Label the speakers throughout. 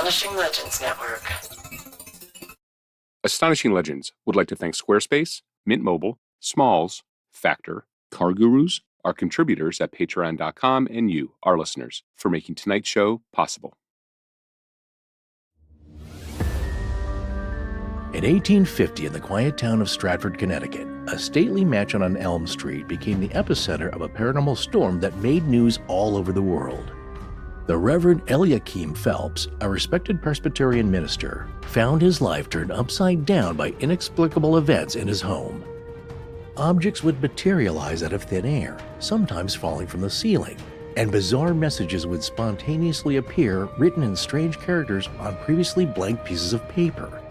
Speaker 1: Astonishing Legends Network.
Speaker 2: Astonishing Legends would like to thank Squarespace, Mint Mobile, Smalls, Factor, Car Gurus, our contributors at patreon.com, and you, our listeners, for making tonight's show possible.
Speaker 3: In 1850, in the quiet town of Stratford, Connecticut, a stately mansion on Elm Street became the epicenter of a paranormal storm that made news all over the world. The Reverend Eliakim Phelps, a respected Presbyterian minister, found his life turned upside down by inexplicable events in his home. Objects would materialize out of thin air, sometimes falling from the ceiling, and bizarre messages would spontaneously appear written in strange characters on previously blank pieces of paper.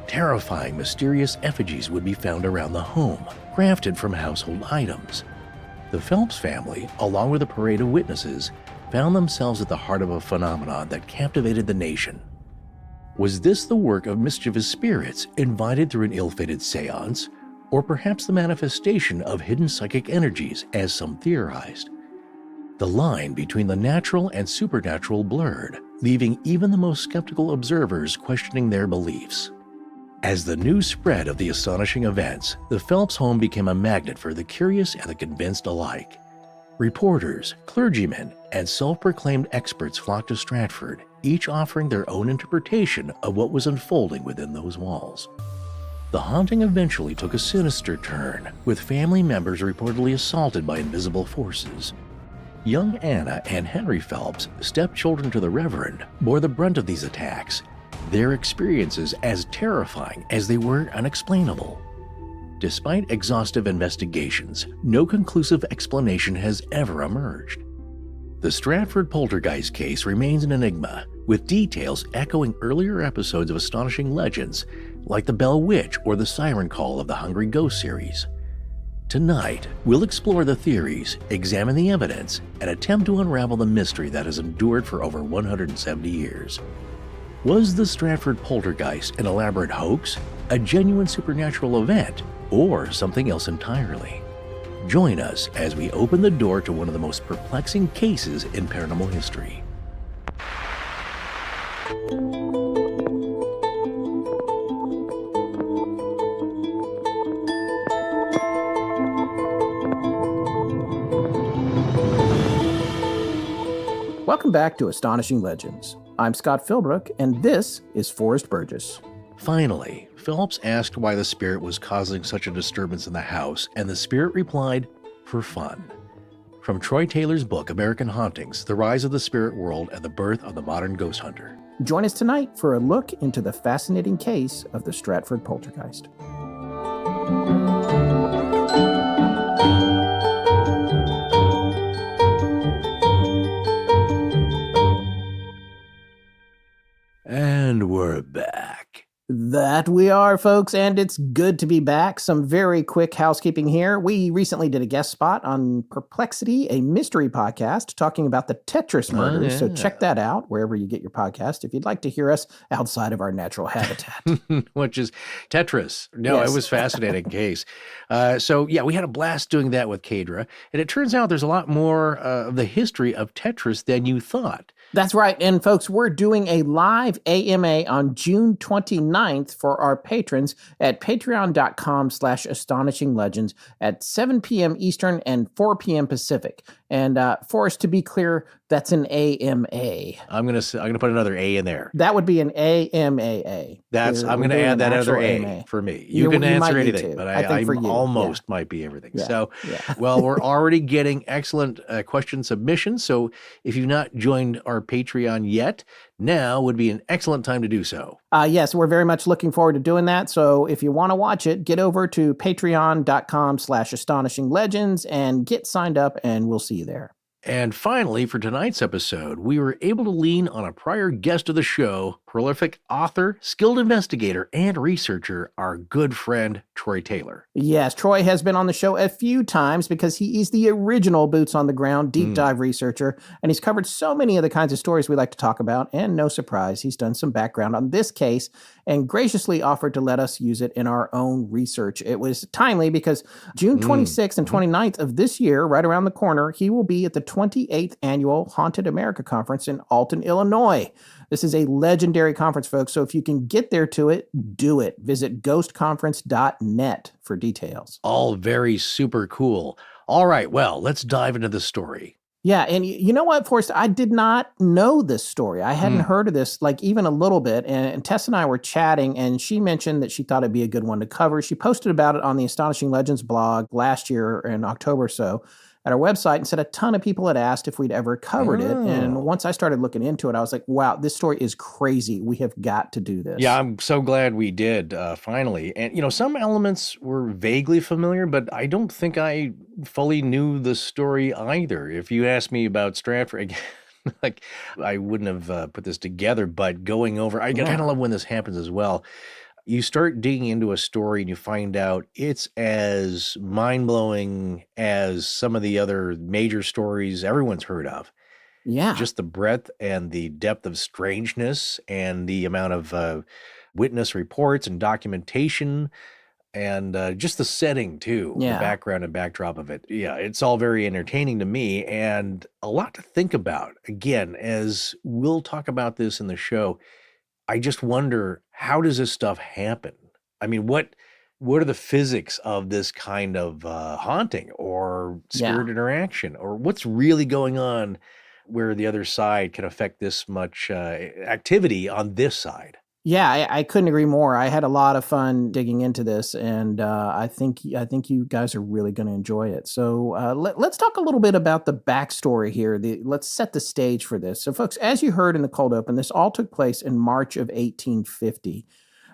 Speaker 3: Terrifying, mysterious effigies would be found around the home, crafted from household items. The Phelps family, along with a parade of witnesses, found themselves at the heart of a phenomenon that captivated the nation. Was this the work of mischievous spirits invited through an ill-fated seance, or perhaps the manifestation of hidden psychic energies, as some theorized? The line between the natural and supernatural blurred, leaving even the most skeptical observers questioning their beliefs. As the news spread of the astonishing events, the Phelps home became a magnet for the curious and the convinced alike. Reporters, clergymen, and self-proclaimed experts flocked to Stratford, each offering their own interpretation of what was unfolding within those walls. The haunting eventually took a sinister turn, with family members reportedly assaulted by invisible forces. Young Anna and Henry Phelps, stepchildren to the Reverend, bore the brunt of these attacks, their experiences as terrifying as they were unexplainable. Despite exhaustive investigations, no conclusive explanation has ever emerged. The Stratford Poltergeist case remains an enigma, with details echoing earlier episodes of Astonishing Legends, like the Bell Witch or the Siren Call of the Hungry Ghost series. Tonight, we'll explore the theories, examine the evidence, and attempt to unravel the mystery that has endured for over 170 years. Was the Stratford Poltergeist an elaborate hoax, a genuine supernatural event, or something else entirely? Join us as we open the door to one of the most perplexing cases in paranormal history.
Speaker 4: Welcome back to Astonishing Legends. I'm Scott Philbrook, and this is Forrest Burgess.
Speaker 3: Finally, Phelps asked why the spirit was causing such a disturbance in the house, and the spirit replied, "For fun." From Troy Taylor's book, American Hauntings, The Rise of the Spirit World and the Birth of the Modern Ghost Hunter.
Speaker 4: Join us tonight for a look into the fascinating case of the Stratford Poltergeist.
Speaker 3: And we're back.
Speaker 4: That we are, folks, and it's good to be back. Some very quick housekeeping here. We recently did a guest spot on Perplexity, a mystery podcast, talking about the Tetris murders. So check that out wherever you get your podcast if you'd like to hear us outside of our natural habitat.
Speaker 3: Which is Tetris. No, yes. It was a fascinating case. So we had a blast doing that with Kadra. And it turns out there's a lot more of the history of Tetris than you thought.
Speaker 4: That's right. And folks, we're doing a live AMA on June 29th for our patrons at patreon.com/astonishinglegends at 7 p.m. Eastern and 4 p.m. Pacific. And for us to be clear, that's an AMA.
Speaker 3: I'm gonna put another A in there.
Speaker 4: That would be an AMAA.
Speaker 3: I'm gonna add that other A for me. You can answer anything, but I almost might be everything.
Speaker 4: Yeah.
Speaker 3: Well, we're already getting excellent question submissions. So if you've not joined our Patreon yet, now would be an excellent time to do so.
Speaker 4: Yes, we're very much looking forward to doing that. So if you want to watch it, get over to patreon.com/astonishinglegends and get signed up, and we'll see you there.
Speaker 3: And finally, for tonight's episode, we were able to lean on a prior guest of the show, prolific author, skilled investigator, and researcher, our good friend, Troy Taylor.
Speaker 4: Yes, Troy has been on the show a few times because he is the original boots on the ground deep dive researcher, and he's covered so many of the kinds of stories we like to talk about, and no surprise, he's done some background on this case and graciously offered to let us use it in our own research. It was timely because June 26th and 29th of this year, right around the corner, he will be at the 28th Annual Haunted America Conference in Alton, Illinois. This is a legendary conference, folks, so if you can get there to it, do it. Visit ghostconference.net for details.
Speaker 3: All very super cool. All right, well, let's dive into the story.
Speaker 4: Yeah, and you know what, Forrest? I did not know this story. I hadn't heard of this, like, even a little bit, and Tess and I were chatting, and she mentioned that she thought it'd be a good one to cover. She posted about it on the Astonishing Legends blog last year in October or so at our website and said a ton of people had asked if we'd ever covered it. And once I started looking into it, I was like, wow, this story is crazy. We have got to do this.
Speaker 3: Yeah, I'm so glad we did, finally. And, you know, some elements were vaguely familiar, but I don't think I fully knew the story either. If you asked me about Stratford, like, I wouldn't have put this together, but going over, I kind of love when this happens as well. You start digging into a story and you find out it's as mind-blowing as some of the other major stories everyone's heard of.
Speaker 4: Yeah.
Speaker 3: Just the breadth and the depth of strangeness and the amount of witness reports and documentation and just the setting too, the background and backdrop of it. Yeah, it's all very entertaining to me and a lot to think about. Again, as we'll talk about this in the show, I just wonder, how does this stuff happen? I mean, what are the physics of this kind of haunting or spirit interaction, or what's really going on where the other side can affect this much activity on this side?
Speaker 4: Yeah, I couldn't agree more. I had a lot of fun digging into this, and I think you guys are really going to enjoy it. So let's talk a little bit about the backstory here. Let's set the stage for this. So, folks, as you heard in the cold open, this all took place in March of 1850.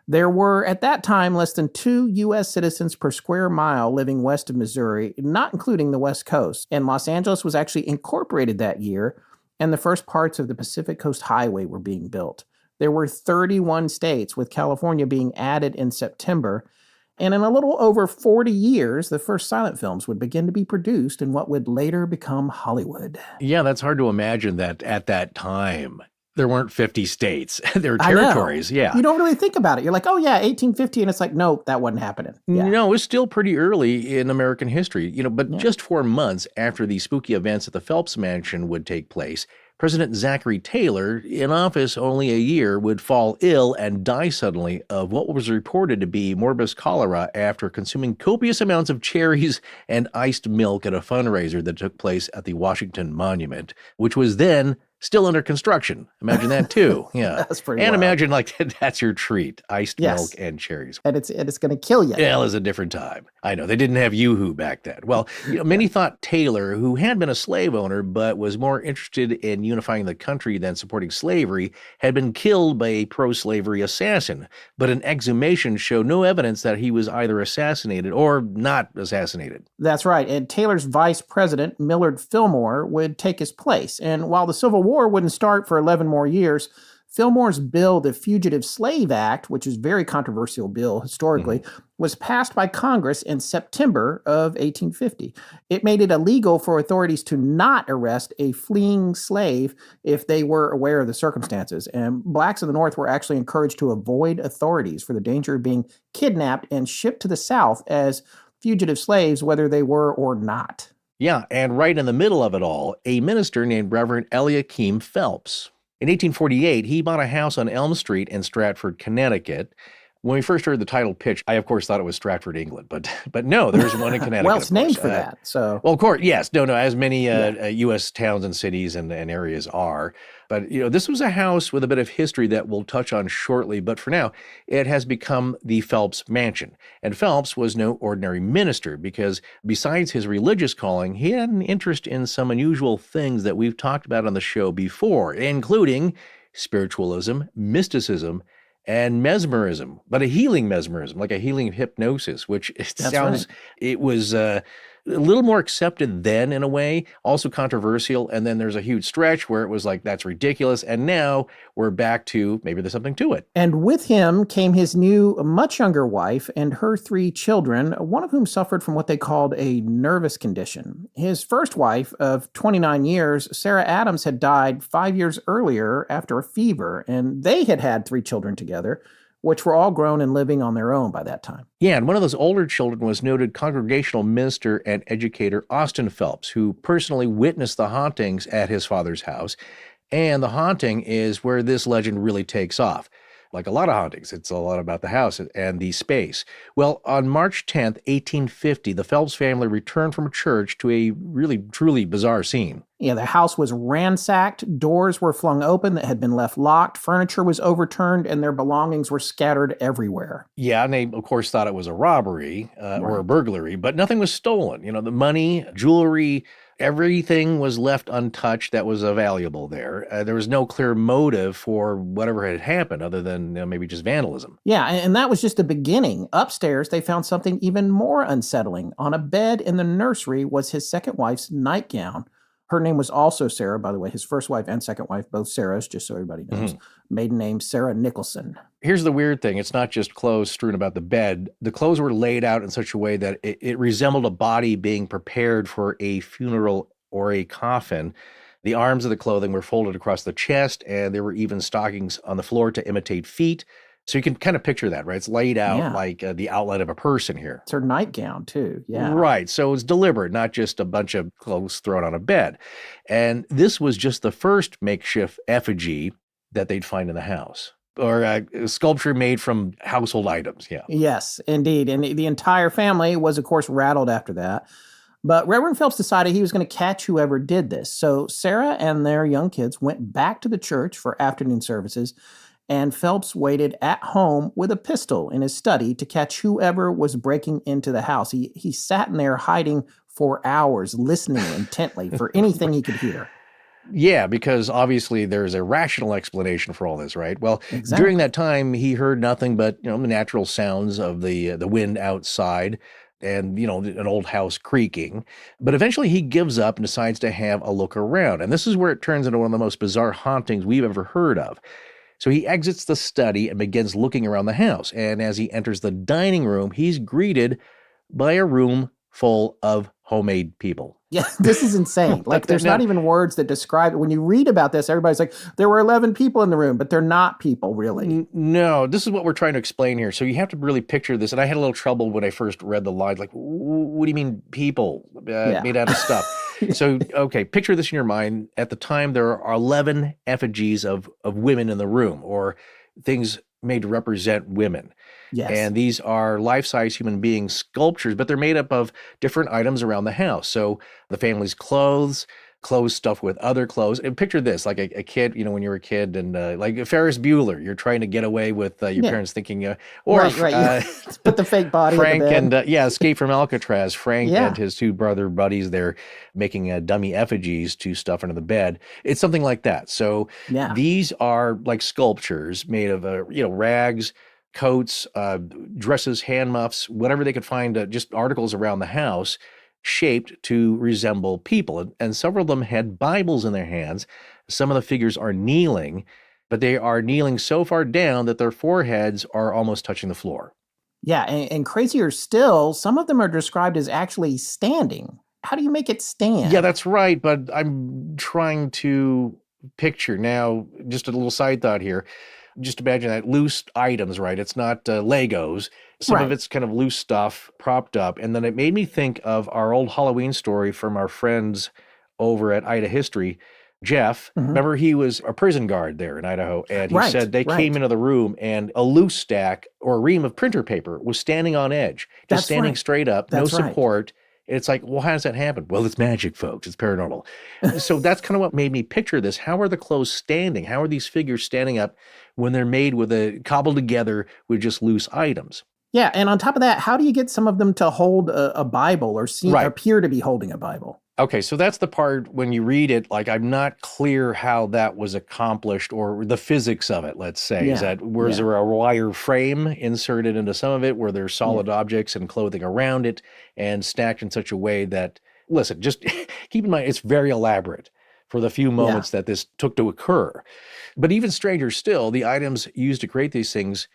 Speaker 4: There were, at that time, less than 2 U.S. citizens per square mile living west of Missouri, not including the West Coast. And Los Angeles was actually incorporated that year, and the first parts of the Pacific Coast Highway were being built. There were 31 states, with California being added in September. And in a little over 40 years, the first silent films would begin to be produced in what would later become Hollywood.
Speaker 3: Yeah, that's hard to imagine that at that time there weren't 50 states. There were territories. Yeah.
Speaker 4: You don't really think about it. You're like, oh, yeah, 1850. And it's like, no, that wasn't happening. Yeah.
Speaker 3: No, it was still pretty early in American history, but just 4 months after the spooky events at the Phelps Mansion would take place, President Zachary Taylor, in office only a year, would fall ill and die suddenly of what was reported to be morbus cholera after consuming copious amounts of cherries and iced milk at a fundraiser that took place at the Washington Monument, which was then still under construction. Imagine that too. Yeah.
Speaker 4: That's pretty
Speaker 3: And
Speaker 4: wild.
Speaker 3: imagine like that's your treat, iced milk and cherries.
Speaker 4: And it's going to kill you.
Speaker 3: Yeah, it was a different time. I know, they didn't have Yoo-hoo back then. Well, many thought Taylor, who had been a slave owner but was more interested in unifying the country than supporting slavery, had been killed by a pro-slavery assassin. But an exhumation showed no evidence that he was either assassinated or not assassinated.
Speaker 4: That's right. And Taylor's vice president, Millard Fillmore, would take his place. And while the Civil War wouldn't start for 11 more years, Fillmore's bill, the Fugitive Slave Act, which is a very controversial bill historically, was passed by Congress in September of 1850. It made it illegal for authorities to not arrest a fleeing slave if they were aware of the circumstances. And blacks in the North were actually encouraged to avoid authorities for the danger of being kidnapped and shipped to the South as fugitive slaves, whether they were or not.
Speaker 3: Yeah, and right in the middle of it all, a minister named Reverend Eliakim Phelps. In 1848, he bought a house on Elm Street in Stratford, Connecticut. When we first heard the title pitch, I, of course, thought it was Stratford, England. But no, there's one in Connecticut.
Speaker 4: Well, it's named for that. So,
Speaker 3: well, of course, yes. No, as many U.S. towns and cities and areas are. But, this was a house with a bit of history that we'll touch on shortly. But for now, it has become the Phelps Mansion. And Phelps was no ordinary minister because besides his religious calling, he had an interest in some unusual things that we've talked about on the show before, including spiritualism, mysticism, and mesmerism, but a healing mesmerism, like a healing hypnosis, which it was a little more accepted then in a way, also controversial. And then there's a huge stretch where it was like, that's ridiculous. And now we're back to maybe there's something to it.
Speaker 4: And with him came his new, much younger wife and her 3 children, one of whom suffered from what they called a nervous condition. His first wife of 29 years, Sarah Adams, had died 5 years earlier after a fever, and they had had 3 children together, which were all grown and living on their own by that time.
Speaker 3: Yeah, and one of those older children was noted congregational minister and educator Austin Phelps, who personally witnessed the hauntings at his father's house. And the haunting is where this legend really takes off. Like a lot of hauntings, it's a lot about the house and the space. Well, on March 10th, 1850, the Phelps family returned from church to a really, truly bizarre scene.
Speaker 4: Yeah, the house was ransacked, doors were flung open that had been left locked, furniture was overturned, and their belongings were scattered everywhere.
Speaker 3: Yeah, and they, of course, thought it was a robbery or a burglary, but nothing was stolen. You know, the money, jewelry, everything was left untouched that was valuable there. There was no clear motive for whatever had happened other than maybe just vandalism.
Speaker 4: Yeah, and that was just the beginning. Upstairs, they found something even more unsettling. On a bed in the nursery was his second wife's nightgown. Her name was also Sarah, by the way. His first wife and second wife, both Sarahs, just so everybody knows. Maiden name, Sarah Nicholson.
Speaker 3: Here's the weird thing. It's not just clothes strewn about the bed. The clothes were laid out in such a way that it resembled a body being prepared for a funeral or a coffin. The arms of the clothing were folded across the chest, and there were even stockings on the floor to imitate feet. So you can kind of picture that, right? It's laid out like the outline of a person here.
Speaker 4: It's her nightgown, too. Yeah.
Speaker 3: Right. So it's deliberate, not just a bunch of clothes thrown on a bed. And this was just the first makeshift effigy that they'd find in the house, or a sculpture made from household items. Yeah.
Speaker 4: Yes, indeed. And the entire family was, of course, rattled after that. But Reverend Phelps decided he was going to catch whoever did this. So Sarah and their young kids went back to the church for afternoon services, and Phelps waited at home with a pistol in his study to catch whoever was breaking into the house. He sat in there hiding for hours, listening intently for anything he could hear.
Speaker 3: Yeah, because obviously there's a rational explanation for all this, right? Well,
Speaker 4: Exactly.
Speaker 3: during that time, he heard nothing but, the natural sounds of the wind outside and, an old house creaking. But eventually he gives up and decides to have a look around. And this is where it turns into one of the most bizarre hauntings we've ever heard of. So he exits the study and begins looking around the house. And as he enters the dining room, he's greeted by a room full of homemade people.
Speaker 4: Yeah, this is insane. Like, there's not even words that describe it. When you read about this, everybody's like, there were 11 people in the room, but they're not people, really.
Speaker 3: No, this is what we're trying to explain here. So you have to really picture this. And I had a little trouble when I first read the lines, like, what do you mean people made out of stuff? So, okay, picture this in your mind. At the time, there are 11 effigies of women in the room, or things made to represent women.
Speaker 4: Yes.
Speaker 3: And these are life-size human being sculptures, but they're made up of different items around the house. So the family's clothes stuffed with other clothes. And picture this, like a kid, when you were a kid, and like Ferris Bueller, you're trying to get away with your parents thinking,
Speaker 4: right. Put the fake body
Speaker 3: Frank
Speaker 4: in the bed.
Speaker 3: and Escape from Alcatraz. Frank and his 2 brother buddies, they're making dummy effigies to stuff under the bed. It's something like that. So these are like sculptures made of rags, coats, dresses, hand muffs, whatever they could find, just articles around the house, shaped to resemble people. And several of them had Bibles in their hands. Some of the figures are kneeling, but they are kneeling so far down that their foreheads are almost touching the floor.
Speaker 4: Yeah, and crazier still, some of them are described as actually standing. How do you make it stand?
Speaker 3: Yeah, that's right, but I'm trying to picture now, just a little side thought here. Just imagine that loose items, right? It's not Legos. Some of it's kind of loose stuff propped up. And then it made me think of our old Halloween story from our friends over at Ida History. Jeff, remember he was a prison guard there in Idaho, and he said they came into the room and a loose stack or a ream of printer paper was standing on edge, just standing straight up, no support. It's like, well, how does that happen? Well, it's magic, folks. It's paranormal. So that's kind of what made me picture this. How are the clothes standing? How are these figures standing up when they're made cobbled together with just loose items?
Speaker 4: Yeah, and on top of that, how do you get some of them to hold a Bible or appear to be holding a Bible?
Speaker 3: Okay, so that's the part when you read it, like I'm not clear how that was accomplished or the physics of it, let's say. Is that, was there a wire frame inserted into some of it? Were there solid objects and clothing around it and stacked in such a way that, listen, just keep in mind, it's very elaborate for the few moments that this took to occur. But even stranger still, the items used to create these things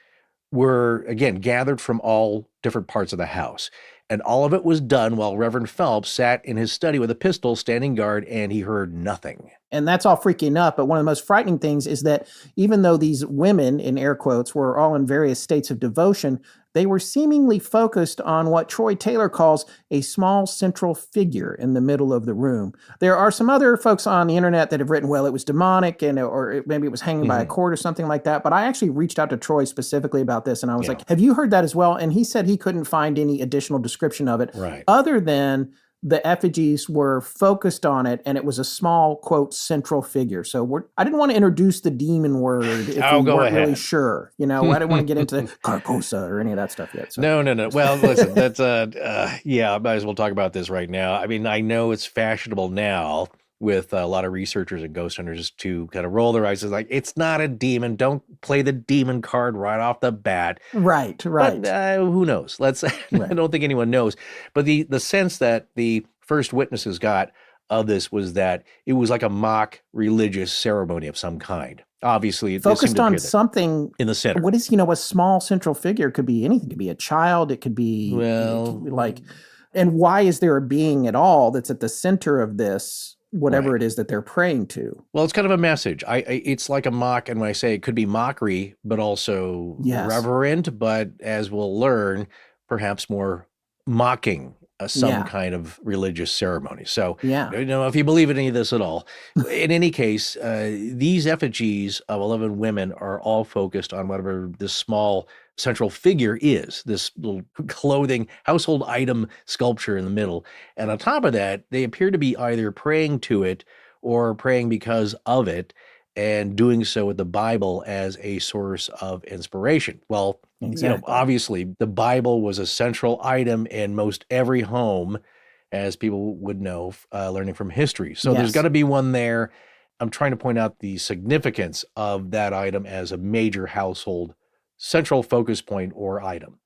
Speaker 3: were, again, gathered from all different parts of the house. And all of it was done while Reverend Phelps sat in his study with a pistol, standing guard, and he heard nothing.
Speaker 4: And that's all freaky enough. But one of the most frightening things is that even though these women, in air quotes, were all in various states of devotion, they were seemingly focused on what Troy Taylor calls a small central figure in the middle of the room. There are some other folks on the internet that have written, well, it was demonic or maybe it was hanging by a cord or something like that. But I actually reached out to Troy specifically about this, and I was like, have you heard that as well? And he said he couldn't find any additional description of it other than the effigies were focused on it, and it was a small, quote, central figure. So I didn't want to introduce the demon word if we weren't really sure. You know, I didn't want to get into Carcosa or any of that stuff yet. So.
Speaker 3: No. Well, listen, that's, I might as well talk about this right now. I mean, I know it's fashionable now with a lot of researchers and ghost hunters to kind of roll their eyes. It's like, it's not a demon. Don't play the demon card right off the bat.
Speaker 4: Right.
Speaker 3: But, who knows? I don't think anyone knows. But the sense that the first witnesses got of this was that it was like a mock religious ceremony of some kind. Obviously, it
Speaker 4: focused on something
Speaker 3: in the center.
Speaker 4: What is, a small central figure? It could be anything. It could be a child. It could be, and why is there a being at all that's at the center of this? Whatever it is that they're praying to.
Speaker 3: Well, it's kind of a message. It's like a mock, and when I say it could be mockery, but also reverent, but as we'll learn, perhaps more mocking some kind of religious ceremony. So, if you believe in any of this at all. In any case, these effigies of 11 women are all focused on whatever this small central figure is, this little clothing, household item sculpture in the middle. And on top of that, they appear to be either praying to it or praying because of it, and doing so with the Bible as a source of inspiration. Well, obviously the Bible was a central item in most every home, as people would know, learning from history. So there's got to be one there. I'm trying to point out the significance of that item as a major household central focus point or item.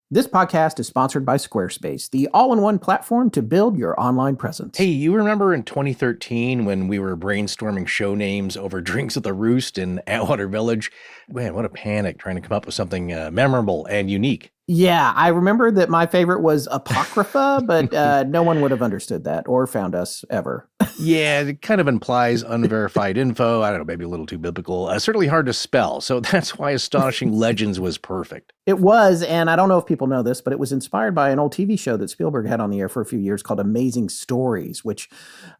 Speaker 4: This podcast is sponsored by Squarespace, the all-in-one platform to build your online presence.
Speaker 3: Hey, you remember in 2013 when we were brainstorming show names over drinks at the Roost in Atwater Village? Man, what a panic trying to come up with something memorable and unique.
Speaker 4: Yeah, I remember that my favorite was Apocrypha, but no one would have understood that or found us ever.
Speaker 3: Yeah, it kind of implies unverified info. I don't know, maybe a little too biblical. Certainly hard to spell. So that's why Astonishing Legends was perfect.
Speaker 4: It was, and I don't know if people know this, but it was inspired by an old TV show that Spielberg had on the air for a few years called Amazing Stories, which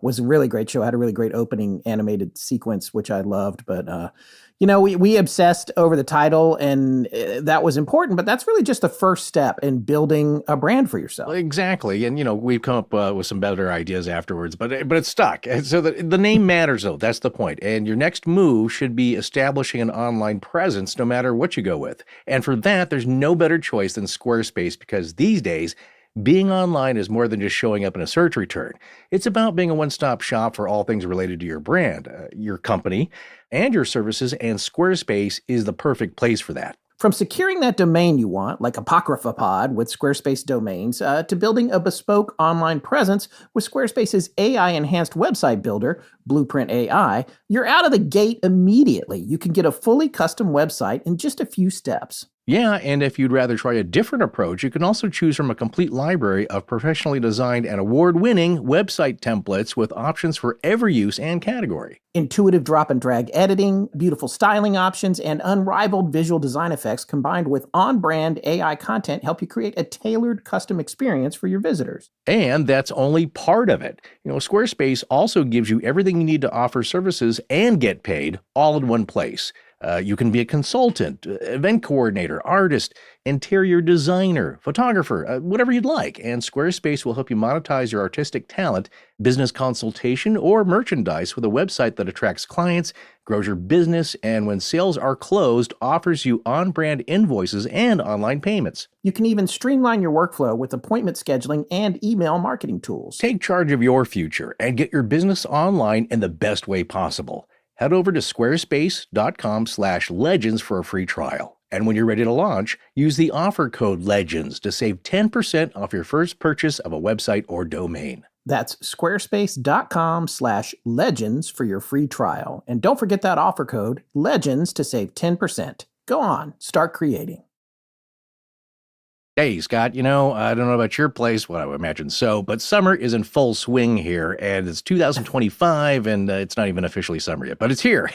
Speaker 4: was a really great show. It had a really great opening animated sequence, which I loved, but we obsessed over the title, and that was important, but that's really just the first step in building a brand for yourself.
Speaker 3: Exactly. And, we've come up with some better ideas afterwards, but it's stuck. And so the name matters, though. That's the point. And your next move should be establishing an online presence, no matter what you go with. And for that, there's no better choice than Squarespace, because these days, being online is more than just showing up in a search return. It's about being a one-stop shop for all things related to your brand, your company, and your services, and Squarespace is the perfect place for that.
Speaker 4: From securing that domain you want, like Apocrypha Pod with Squarespace domains, to building a bespoke online presence with Squarespace's AI-enhanced website builder, Blueprint AI, you're out of the gate immediately. You can get a fully custom website in just a few steps.
Speaker 3: Yeah, and if you'd rather try a different approach, you can also choose from a complete library of professionally designed and award-winning website templates with options for every use and category.
Speaker 4: Intuitive drop and drag editing, beautiful styling options, and unrivaled visual design effects combined with on-brand AI content help you create a tailored custom experience for your visitors.
Speaker 3: And that's only part of it. Squarespace also gives you everything you need to offer services and get paid all in one place. You can be a consultant, event coordinator, artist, interior designer, photographer, whatever you'd like. And Squarespace will help you monetize your artistic talent, business consultation, or merchandise with a website that attracts clients, grows your business, and when sales are closed, offers you on-brand invoices and online payments.
Speaker 4: You can even streamline your workflow with appointment scheduling and email marketing tools.
Speaker 3: Take charge of your future and get your business online in the best way possible. Head over to squarespace.com/legends for a free trial. And when you're ready to launch, use the offer code LEGENDS to save 10% off your first purchase of a website or domain.
Speaker 4: That's squarespace.com/legends for your free trial. And don't forget that offer code LEGENDS to save 10%. Go on, start creating.
Speaker 3: Hey, Scott, I don't know about your place, well, I would imagine so, but summer is in full swing here, and it's 2025, and it's not even officially summer yet, but it's here.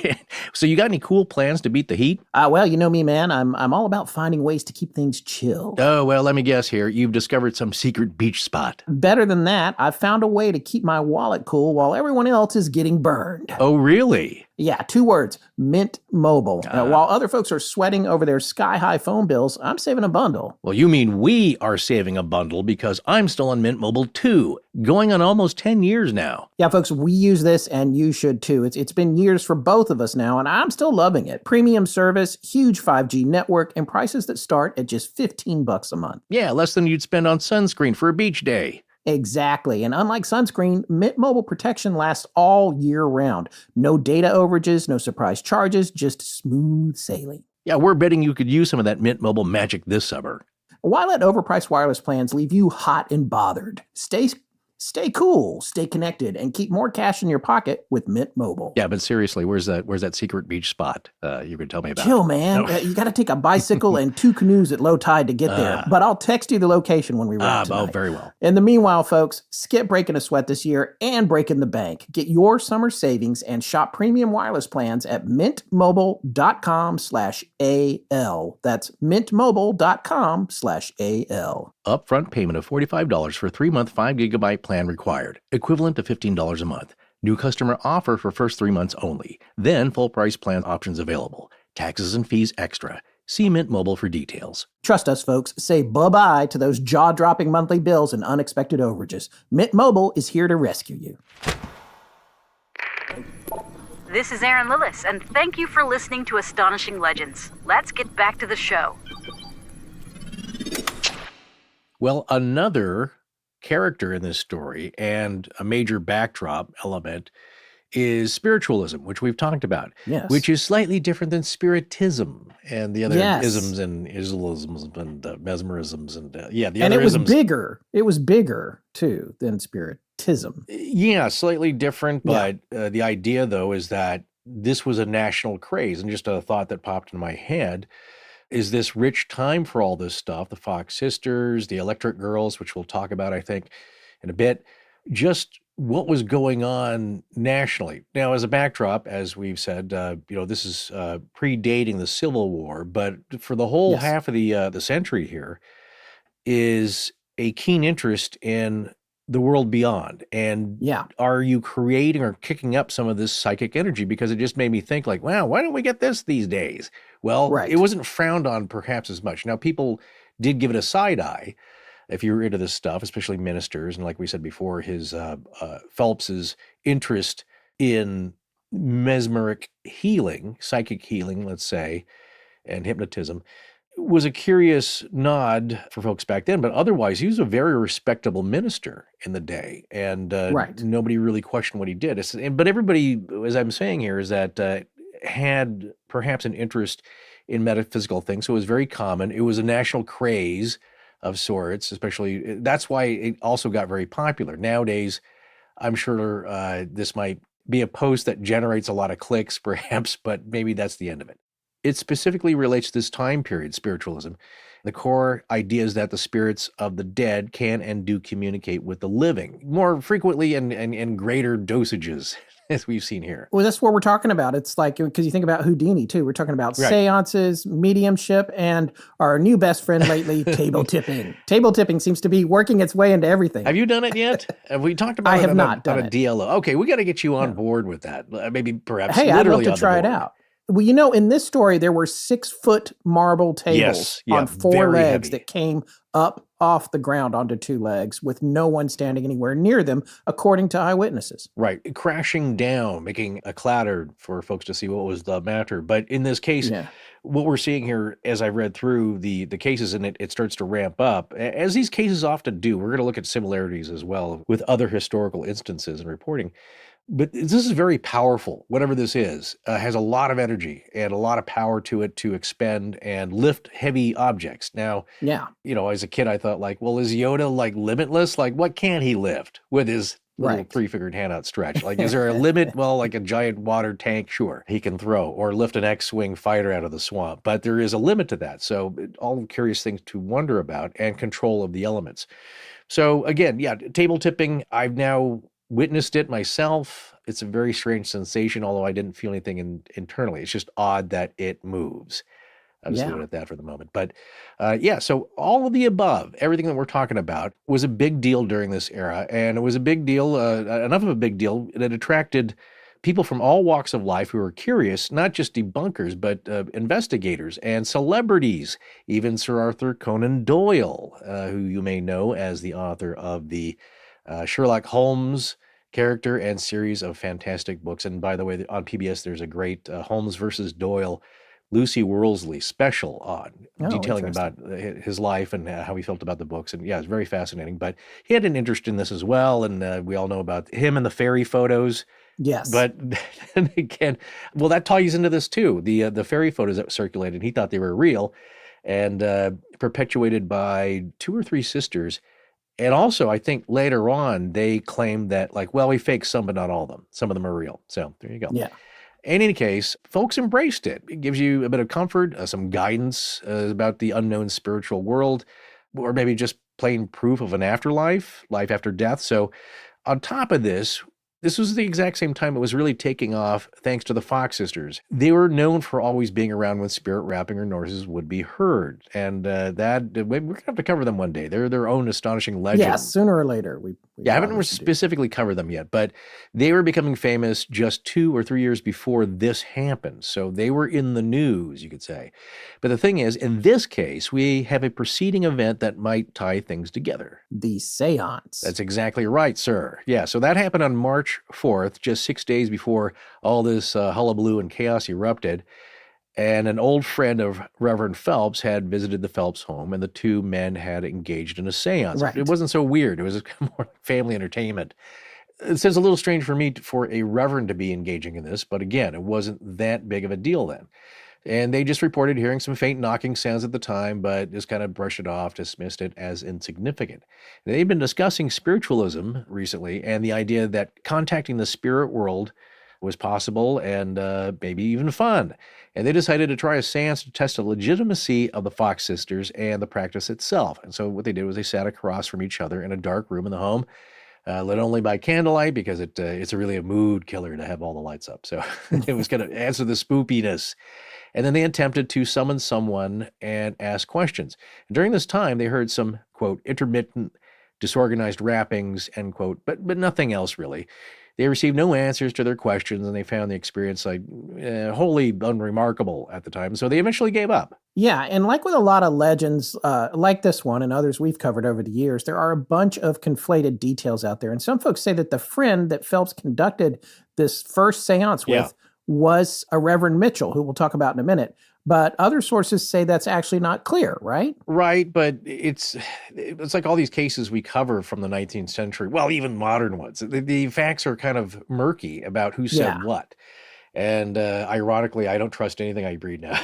Speaker 3: So you got any cool plans to beat the heat?
Speaker 4: Well, you know me, man. I'm all about finding ways to keep things chill.
Speaker 3: Oh, well, let me guess here. You've discovered some secret beach spot.
Speaker 4: Better than that, I've found a way to keep my wallet cool while everyone else is getting burned.
Speaker 3: Oh, really?
Speaker 4: Yeah, 2 words, Mint Mobile. While other folks are sweating over their sky-high phone bills, I'm saving a bundle.
Speaker 3: Well, you mean we are saving a bundle because I'm still on Mint Mobile too, going on almost 10 years now.
Speaker 4: Yeah, folks, we use this and you should too. It's been years for both of us now, and I'm still loving it. Premium service, huge 5G network, and prices that start at just $15 a month.
Speaker 3: Yeah, less than you'd spend on sunscreen for a beach day.
Speaker 4: Exactly. And unlike sunscreen, Mint Mobile protection lasts all year round. No data overages, no surprise charges, just smooth sailing.
Speaker 3: Yeah, we're betting you could use some of that Mint Mobile magic this summer.
Speaker 4: Why let overpriced wireless plans leave you hot and bothered? Stay cool, stay connected, and keep more cash in your pocket with Mint Mobile.
Speaker 3: Yeah, but seriously, where's that secret beach spot you could tell me about?
Speaker 4: Chill, man. No. You got to take a bicycle and 2 canoes at low tide to get there. But I'll text you the location when we wrap tonight.
Speaker 3: Oh, very well.
Speaker 4: In the meanwhile, folks, skip breaking a sweat this year and breaking the bank. Get your summer savings and shop premium wireless plans at mintmobile.com/AL. That's mintmobile.com/AL.
Speaker 3: Upfront payment of $45 for a 3-month 5GB plan required, equivalent to $15 a month. New customer offer for first 3 months only. Then full price plan options available. Taxes and fees extra. See Mint Mobile for details.
Speaker 4: Trust us, folks. Say bye-bye to those jaw-dropping monthly bills and unexpected overages. Mint Mobile is here to rescue you.
Speaker 1: This is Erin Lillis, and thank you for listening to Astonishing Legends. Let's get back to the show.
Speaker 3: Well, another character in this story and a major backdrop element is spiritualism, which we've talked about,
Speaker 4: yes.
Speaker 3: Which is slightly different than spiritism and the other
Speaker 4: yes.
Speaker 3: isms and Islamisms and mesmerisms and the
Speaker 4: and
Speaker 3: other isms.
Speaker 4: It was bigger too than spiritism.
Speaker 3: Yeah, slightly different, but the idea though is that this was a national craze, and just a thought that popped in my head is this rich time for all this stuff, the Fox sisters, the Electric Girls, which we'll talk about, I think, in a bit, just what was going on nationally. Now, as a backdrop, as we've said, this is predating the Civil War, but for the whole half of the century here is a keen interest in the world beyond. And are you creating or kicking up some of this psychic energy? Because it just made me think like, wow, why don't we get this these days? Well, It wasn't frowned on perhaps as much. Now, people did give it a side eye if you were into this stuff, especially ministers. And like we said before, his Phelps's interest in mesmeric healing, psychic healing, let's say, and hypnotism was a curious nod for folks back then, but otherwise he was a very respectable minister in the day, and nobody really questioned what he did. But everybody, as I'm saying here, is that had perhaps an interest in metaphysical things, so it was very common. It was a national craze of sorts, especially, that's why it also got very popular. Nowadays, I'm sure this might be a post that generates a lot of clicks, perhaps, but maybe that's the end of it. It specifically relates to this time period, spiritualism. The core idea is that the spirits of the dead can and do communicate with the living more frequently and in greater dosages, as we've seen here.
Speaker 4: Well, that's what we're talking about. It's like, because you think about Houdini too. We're talking about seances, mediumship, and our new best friend lately, table tipping. Table tipping seems to be working its way into everything.
Speaker 3: Have you done it yet? Have we talked about
Speaker 4: I
Speaker 3: it
Speaker 4: have
Speaker 3: on
Speaker 4: not
Speaker 3: a
Speaker 4: done it.
Speaker 3: DLO? Okay, we got to get you on board with that. Maybe perhaps
Speaker 4: Hey, I'd love
Speaker 3: literally
Speaker 4: to
Speaker 3: on the
Speaker 4: try it
Speaker 3: board.
Speaker 4: out. Well, in this story, there were 6-foot marble tables on 4 legs that came up off the ground onto 2 legs with no one standing anywhere near them, according to eyewitnesses.
Speaker 3: Right. Crashing down, making a clatter for folks to see what was the matter. But in this case, what we're seeing here, as I read through the cases, and it starts to ramp up, as these cases often do. We're going to look at similarities as well with other historical instances and reporting. But this is very powerful. Whatever this is, has a lot of energy and a lot of power to it to expend and lift heavy objects. Now, as a kid, I thought is Yoda limitless? What can he lift with his little 3-fingered hand outstretched? Is there a limit? Well, like a giant water tank, sure, he can throw, or lift an X-Wing fighter out of the swamp. But there is a limit to that. So all curious things to wonder about, and control of the elements. So again, table tipping, I've now witnessed it myself. It's a very strange sensation, although I didn't feel anything internally. It's just odd that it moves. I'll just leave it at that for the moment. But so all of the above, everything that we're talking about, was a big deal during this era. And it was a big deal, enough of a big deal, that attracted people from all walks of life who were curious, not just debunkers, but investigators and celebrities. Even Sir Arthur Conan Doyle, who you may know as the author of the Sherlock Holmes character and series of fantastic books. And by the way, on PBS, there's a great Holmes versus Doyle, Lucy Worlsley special on detailing about his life and how he felt about the books. And it's very fascinating. But he had an interest in this as well. And we all know about him and the fairy photos.
Speaker 4: Yes.
Speaker 3: But then again, that ties into this too. The fairy photos that circulated, he thought they were real, and perpetuated by 2 or 3 sisters. And also, I think later on, they claimed that, we faked some, but not all of them. Some of them are real. So there you go.
Speaker 4: Yeah.
Speaker 3: In any case, folks embraced it. It gives you a bit of comfort, some guidance about the unknown spiritual world, or maybe just plain proof of an afterlife, life after death. So on top of this was the exact same time it was really taking off, thanks to the Fox sisters. They were known for always being around when spirit rapping or noises would be heard. And we're going to have to cover them one day. They're their own astonishing legend.
Speaker 4: Yeah, sooner or later. We
Speaker 3: I haven't specifically covered them yet, but they were becoming famous just 2 or 3 years before this happened. So they were in the news, you could say. But the thing is, in this case, we have a preceding event that might tie things together.
Speaker 4: The Seance.
Speaker 3: That's exactly right, sir. Yeah, so that happened on March 4th, just 6 days before all this hullabaloo and chaos erupted. And an old friend of Reverend Phelps had visited the Phelps home, and the 2 men had engaged in a seance.
Speaker 4: Right.
Speaker 3: It wasn't so weird. It was more family entertainment. It seems a little strange for me for a reverend to be engaging in this, but again, it wasn't that big of a deal then. And they just reported hearing some faint knocking sounds at the time, but just kind of brushed it off, dismissed it as insignificant. They've been discussing spiritualism recently, and the idea that contacting the spirit world was possible and maybe even fun. And they decided to try a seance to test the legitimacy of the Fox sisters and the practice itself. And so what they did was they sat across from each other in a dark room in the home, lit only by candlelight, because it's really a mood killer to have all the lights up. So it was going to add to the spoopiness. And then they attempted to summon someone and ask questions. And during this time, they heard some, quote, intermittent, disorganized rappings, end quote, but nothing else really. They received no answers to their questions, and they found the experience wholly unremarkable at the time. So they eventually gave up.
Speaker 4: Yeah, and like with a lot of legends, like this one and others we've covered over the years, there are a bunch of conflated details out there. And some folks say that the friend that Phelps conducted this first seance with was a Reverend Mitchell, who we'll talk about in a minute. But other sources say that's actually not clear, right?
Speaker 3: Right, but it's like all these cases we cover from the 19th century, well, even modern ones. The facts are kind of murky about who said what. And ironically, I don't trust anything I read now.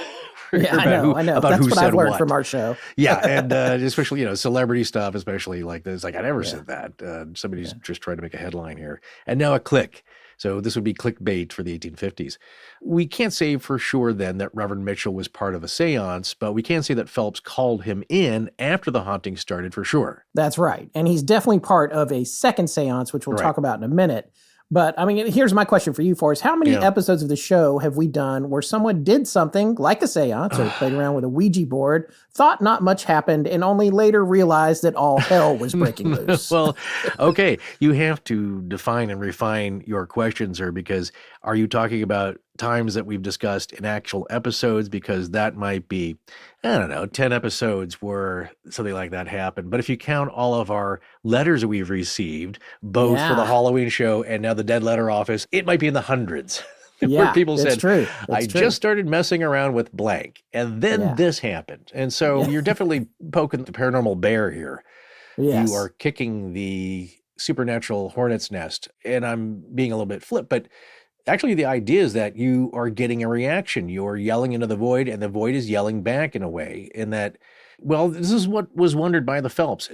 Speaker 4: I know. That's what I've learned from our show.
Speaker 3: And especially, celebrity stuff, especially like this. Like, I never said that. Somebody's just trying to make a headline here. And now a click. So this would be clickbait for the 1850s. We can't say for sure then that Reverend Mitchell was part of a seance, but we can say that Phelps called him in after the haunting started for sure.
Speaker 4: That's right. And he's definitely part of a second seance, which we'll talk about in a minute. But I mean, here's my question for you, Forrest. How many episodes of the show have we done where someone did something like a seance or played around with a Ouija board, thought not much happened, and only later realized that all hell was breaking loose?
Speaker 3: Well, okay. You have to define and refine your questions here, because are you talking about times that we've discussed in actual episodes, because that might be, 10 episodes where something like that happened. But if you count all of our letters we've received, both for the Halloween show and now the Dead Letter Office, it might be in the hundreds. Where people said, I just started messing around with blank, and then this happened. And so you're definitely poking the paranormal bear here. Yes. You are kicking the supernatural hornet's nest. And I'm being a little bit flip, but actually the idea is that you are getting a reaction. You're yelling into the void, and the void is yelling back in a way. In that, well, this is what was wondered by the Phelps,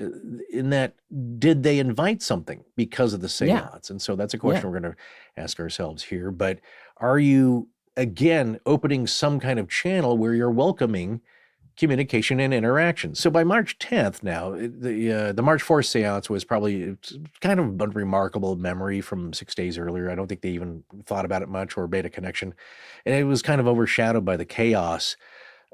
Speaker 3: in that, did they invite something because of the seance? And so that's a question we're going to ask ourselves here. But are you, again, opening some kind of channel where you're welcoming communication and interaction? So by March 10th now, the March 4th seance was probably kind of a remarkable memory from 6 days earlier. I don't think they even thought about it much or made a connection. And it was kind of overshadowed by the chaos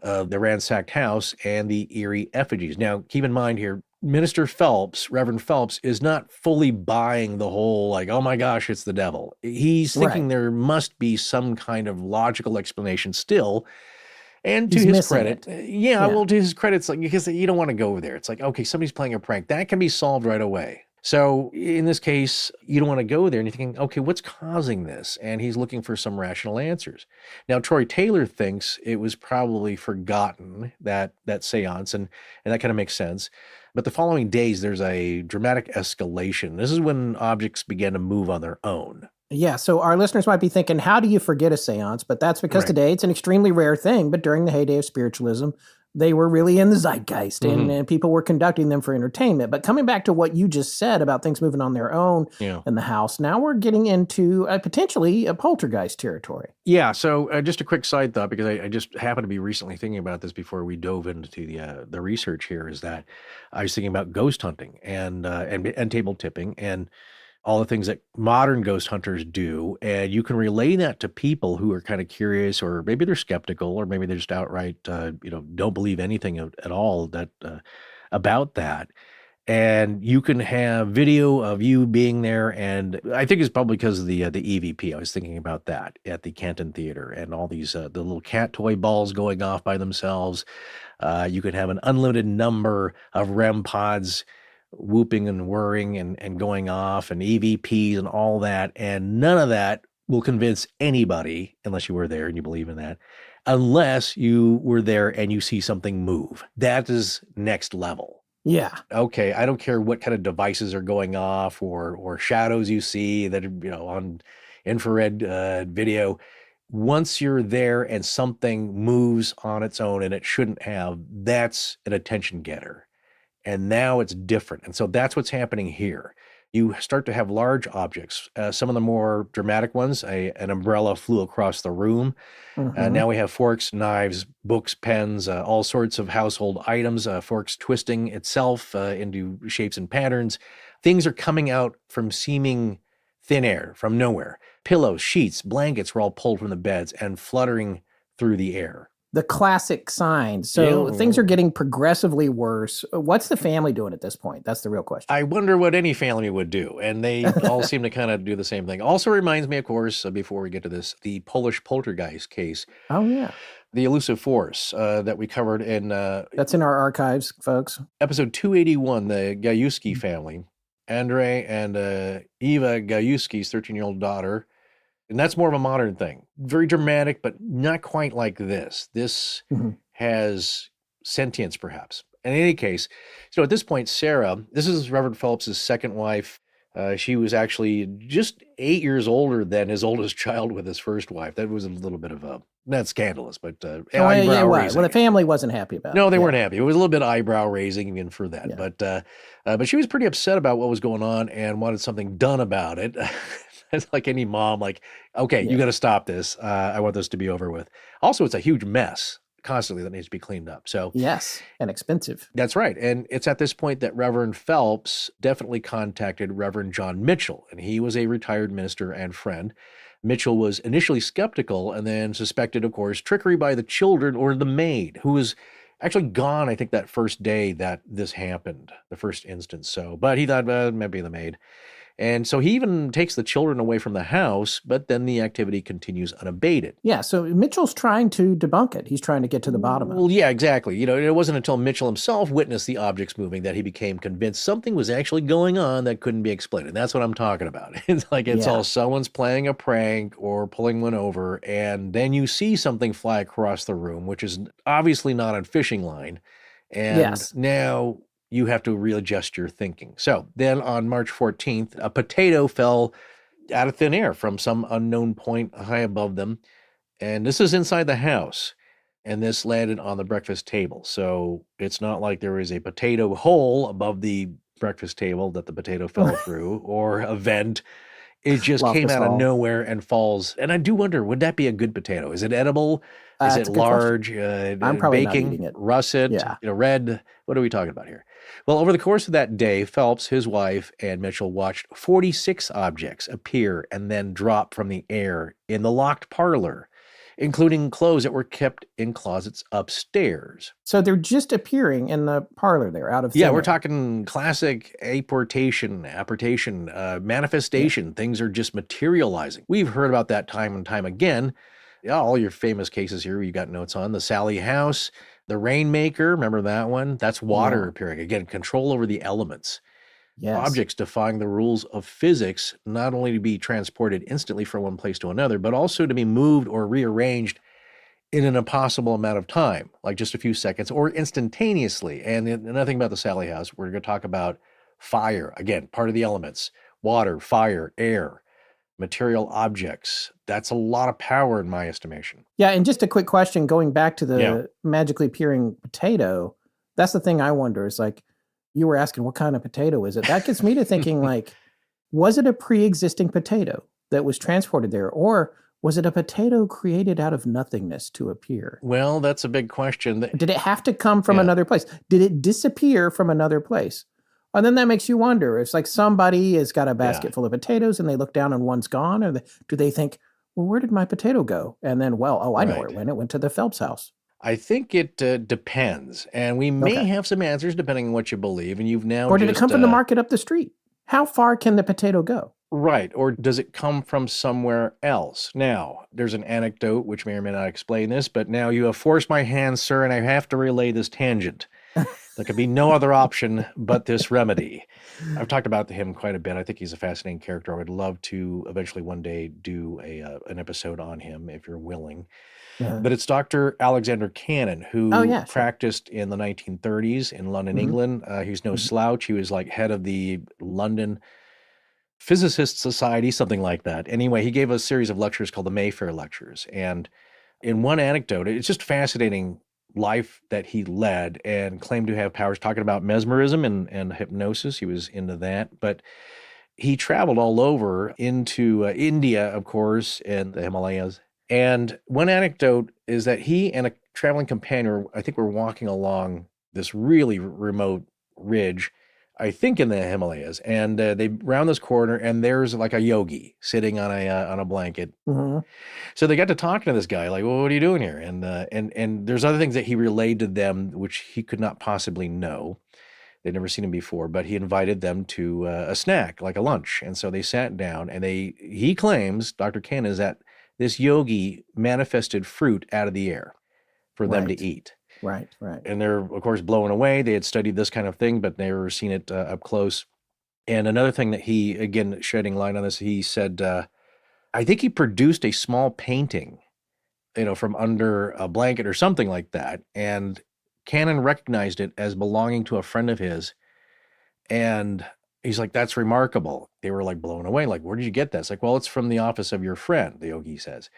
Speaker 3: of the ransacked house and the eerie effigies. Now, keep in mind here, Minister Phelps, Reverend Phelps, is not fully buying the whole, like, oh my gosh, it's the devil. He's thinking there must be some kind of logical explanation still. And to his credit, well, to his credit, it's like, because you don't want to go there. It's like, okay, somebody's playing a prank. That can be solved right away. So in this case, you don't want to go there, and you're thinking, okay, what's causing this? And he's looking for some rational answers. Now, Troy Taylor thinks it was probably forgotten, that seance, and that kind of makes sense. But the following days, there's a dramatic escalation. This is when objects began to move on their own.
Speaker 4: Yeah, so our listeners might be thinking, how do you forget a seance? But that's because today it's an extremely rare thing. But during the heyday of spiritualism, they were really in the zeitgeist, and people were conducting them for entertainment. But coming back to what you just said about things moving on their own in the house, now we're getting into potentially a poltergeist territory. Yeah, so just a quick side thought, because I just happened to be recently thinking about this before we dove into the research here, is that I was thinking about ghost hunting and table tipping and all the things that modern ghost hunters do. And you can relay that to people who are kind of curious, or maybe they're skeptical, or maybe they're just outright, don't believe anything at all that about that. And you can have video of you being there. And I think it's probably because of the EVP. I was thinking about that at the Canton Theater, and all these, the little cat toy balls going off by themselves. You could have an unlimited number of REM pods whooping and whirring and going off, and EVPs and all that. And none of that will convince anybody, unless you were there and you believe in that, unless you were there and you see something move. That is next level. Yeah. Okay, I don't care what kind of devices are going off, or shadows you see that are, on infrared video. Once you're there and something moves on its own and it shouldn't have, that's an attention getter. And now it's different. And so that's what's happening here. You start to have large objects. Some of the more dramatic ones, an umbrella flew across the room. Now we have forks, knives, books, pens, all sorts of household items, forks twisting itself into shapes and patterns. Things are coming out from seeming thin air, from nowhere. Pillows, sheets, blankets were all pulled from the beds and fluttering through the air. The classic signs. So things are getting progressively worse. What's the family doing at this point? That's the real question. I wonder what any family would do. And they all seem to kind of do the same thing. Also reminds me, of course, before we get to this, the Polish poltergeist case. Oh, yeah. The elusive force that we covered in... That's in our archives, folks. Episode 281, the Gajewski family. Andrei and Eva Gajewski's 13-year-old daughter. And that's more of a modern thing. Very dramatic, but not quite like this. This has sentience, perhaps. And in any case, so at this point, Sarah, this is Reverend Phelps' second wife. She was actually just 8 years older than his oldest child with his first wife. That was a little bit of a, not scandalous, but eyebrow raising. Well, the family wasn't happy about it. No, they weren't happy. It was a little bit eyebrow raising even for that. Yeah. But she was pretty upset about what was going on and wanted something done about it. It's like any mom, like, okay, you got to stop this. I want this to be over with. Also, it's a huge mess constantly that needs to be cleaned up. So yes, and expensive. That's right. And it's at this point that Reverend Phelps definitely contacted Reverend John Mitchell, and he was a retired minister and friend. Mitchell was initially skeptical and then suspected, of course, trickery by the children or the maid, who was actually gone, I think, that first day that this happened, the first instance. So, but he thought, maybe the maid.
Speaker 3: And so he even takes the children away from the house, but then the activity continues unabated.
Speaker 4: Yeah, so Mitchell's trying to debunk it. He's trying to get to the bottom of it.
Speaker 3: Well, yeah, exactly. It wasn't until Mitchell himself witnessed the objects moving that he became convinced something was actually going on that couldn't be explained. And that's what I'm talking about. It's like all someone's playing a prank or pulling one over, and then you see something fly across the room, which is obviously not a fishing line. And now you have to readjust your thinking. So then on March 14th, a potato fell out of thin air from some unknown point high above them. And this is inside the house. And this landed on the breakfast table. So it's not like there was a potato hole above the breakfast table that the potato fell through or a vent. It just came out of nowhere and falls. And I do wonder, would that be a good potato? Is it edible? Is it large?
Speaker 4: I'm probably not eating it.
Speaker 3: Russet? Red? What are we talking about here? Well, over the course of that day, Phelps, his wife, and Mitchell watched 46 objects appear and then drop from the air in the locked parlor, including clothes that were kept in closets upstairs.
Speaker 4: So they're just appearing in the parlor there out of thin air.
Speaker 3: We're talking classic apportation, manifestation. Things are just materializing. We've heard about that time and time again. All your famous cases here you got notes on. The Sally House, the Rainmaker, remember that one? That's water appearing. Again, control over the elements. Yes. Objects defying the rules of physics, not only to be transported instantly from one place to another, but also to be moved or rearranged in an impossible amount of time, like just a few seconds or instantaneously. And another thing about the Sally House, we're going to talk about fire. Again, part of the elements, water, fire, air, material objects. That's a lot of power in my estimation.
Speaker 4: Yeah, and just a quick question, going back to the magically appearing potato, that's the thing I wonder is like, you were asking what kind of potato is it? That gets me to thinking like, was it a pre-existing potato that was transported there? Or was it a potato created out of nothingness to appear?
Speaker 3: Well, that's a big question.
Speaker 4: Did it have to come from another place? Did it disappear from another place? And then that makes you wonder. It's like somebody has got a basket full of potatoes and they look down and one's gone. Or do they think, well, where did my potato go? And then, I know where it went. It went to the Phelps house.
Speaker 3: I think it depends. And we may have some answers depending on what you believe. And you've now
Speaker 4: Or did it come from the market up the street? How far can the potato go?
Speaker 3: Right. Or does it come from somewhere else? Now, there's an anecdote which may or may not explain this, but now you have forced my hand, sir, and I have to relay this tangent. There could be no other option but this remedy. I've talked about him quite a bit. I think he's a fascinating character. I would love to eventually one day do an episode on him if you're willing. But it's Dr. Alexander Cannon, who practiced in the 1930s in London, England. He's no slouch. He was like head of the London Physicist Society, something like that. Anyway, he gave a series of lectures called the Mayfair Lectures. And in one anecdote, it's just fascinating life that he led and claimed to have powers, talking about mesmerism and hypnosis. He was into that. But he traveled all over into India, of course, and the Himalayas. And one anecdote is that he and a traveling companion, I think, were walking along this really remote ridge, I think in the Himalayas, and they round this corner, and there's like a yogi sitting on a blanket. So they got to talking to this guy, like, well, what are you doing here? And there's other things that he relayed to them which he could not possibly know. They'd never seen him before, but he invited them to a snack, like a lunch. And so they sat down, and he claims, Dr. Ken, is that this yogi manifested fruit out of the air for them to eat.
Speaker 4: Right.
Speaker 3: And they're, of course, blown away. They had studied this kind of thing, but never seen it up close. And another thing that he, again, shedding light on this, he said, I think he produced a small painting, from under a blanket or something like that. And Cannon recognized it as belonging to a friend of his. And he's like, that's remarkable. They were like blown away. Like, where did you get that? It's like, well, it's from the office of your friend, the yogi says.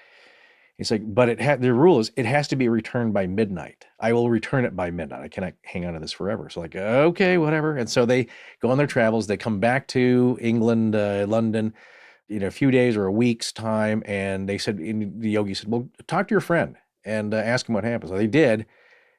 Speaker 3: He's like, but the rule is it has to be returned by midnight. I will return it by midnight. I cannot hang on to this forever. So like, okay, whatever. And so they go on their travels. They come back to England, London, a few days or a week's time. And they said, the yogi said, well, talk to your friend and ask him what happened. So they did.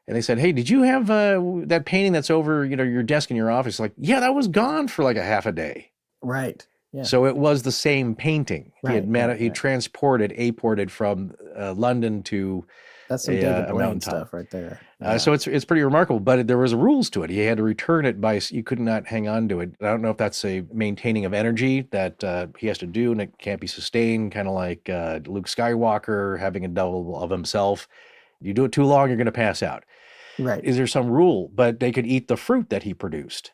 Speaker 3: And they said, hey, did you have that painting that's over, your desk in your office? Like, yeah, that was gone for like a half a day.
Speaker 4: Right. Yeah.
Speaker 3: So it was the same painting. He transported, apported from London to
Speaker 4: That's some David
Speaker 3: a
Speaker 4: Blaine
Speaker 3: mountaintop.
Speaker 4: stuff right there. Yeah.
Speaker 3: So it's pretty remarkable, but there was rules to it. He had to return it you could not hang on to it. I don't know if that's a maintaining of energy that he has to do, and it can't be sustained, kind of like Luke Skywalker having a double of himself. You do it too long, you're going to pass out.
Speaker 4: Right.
Speaker 3: Is there some rule? But they could eat the fruit that he produced,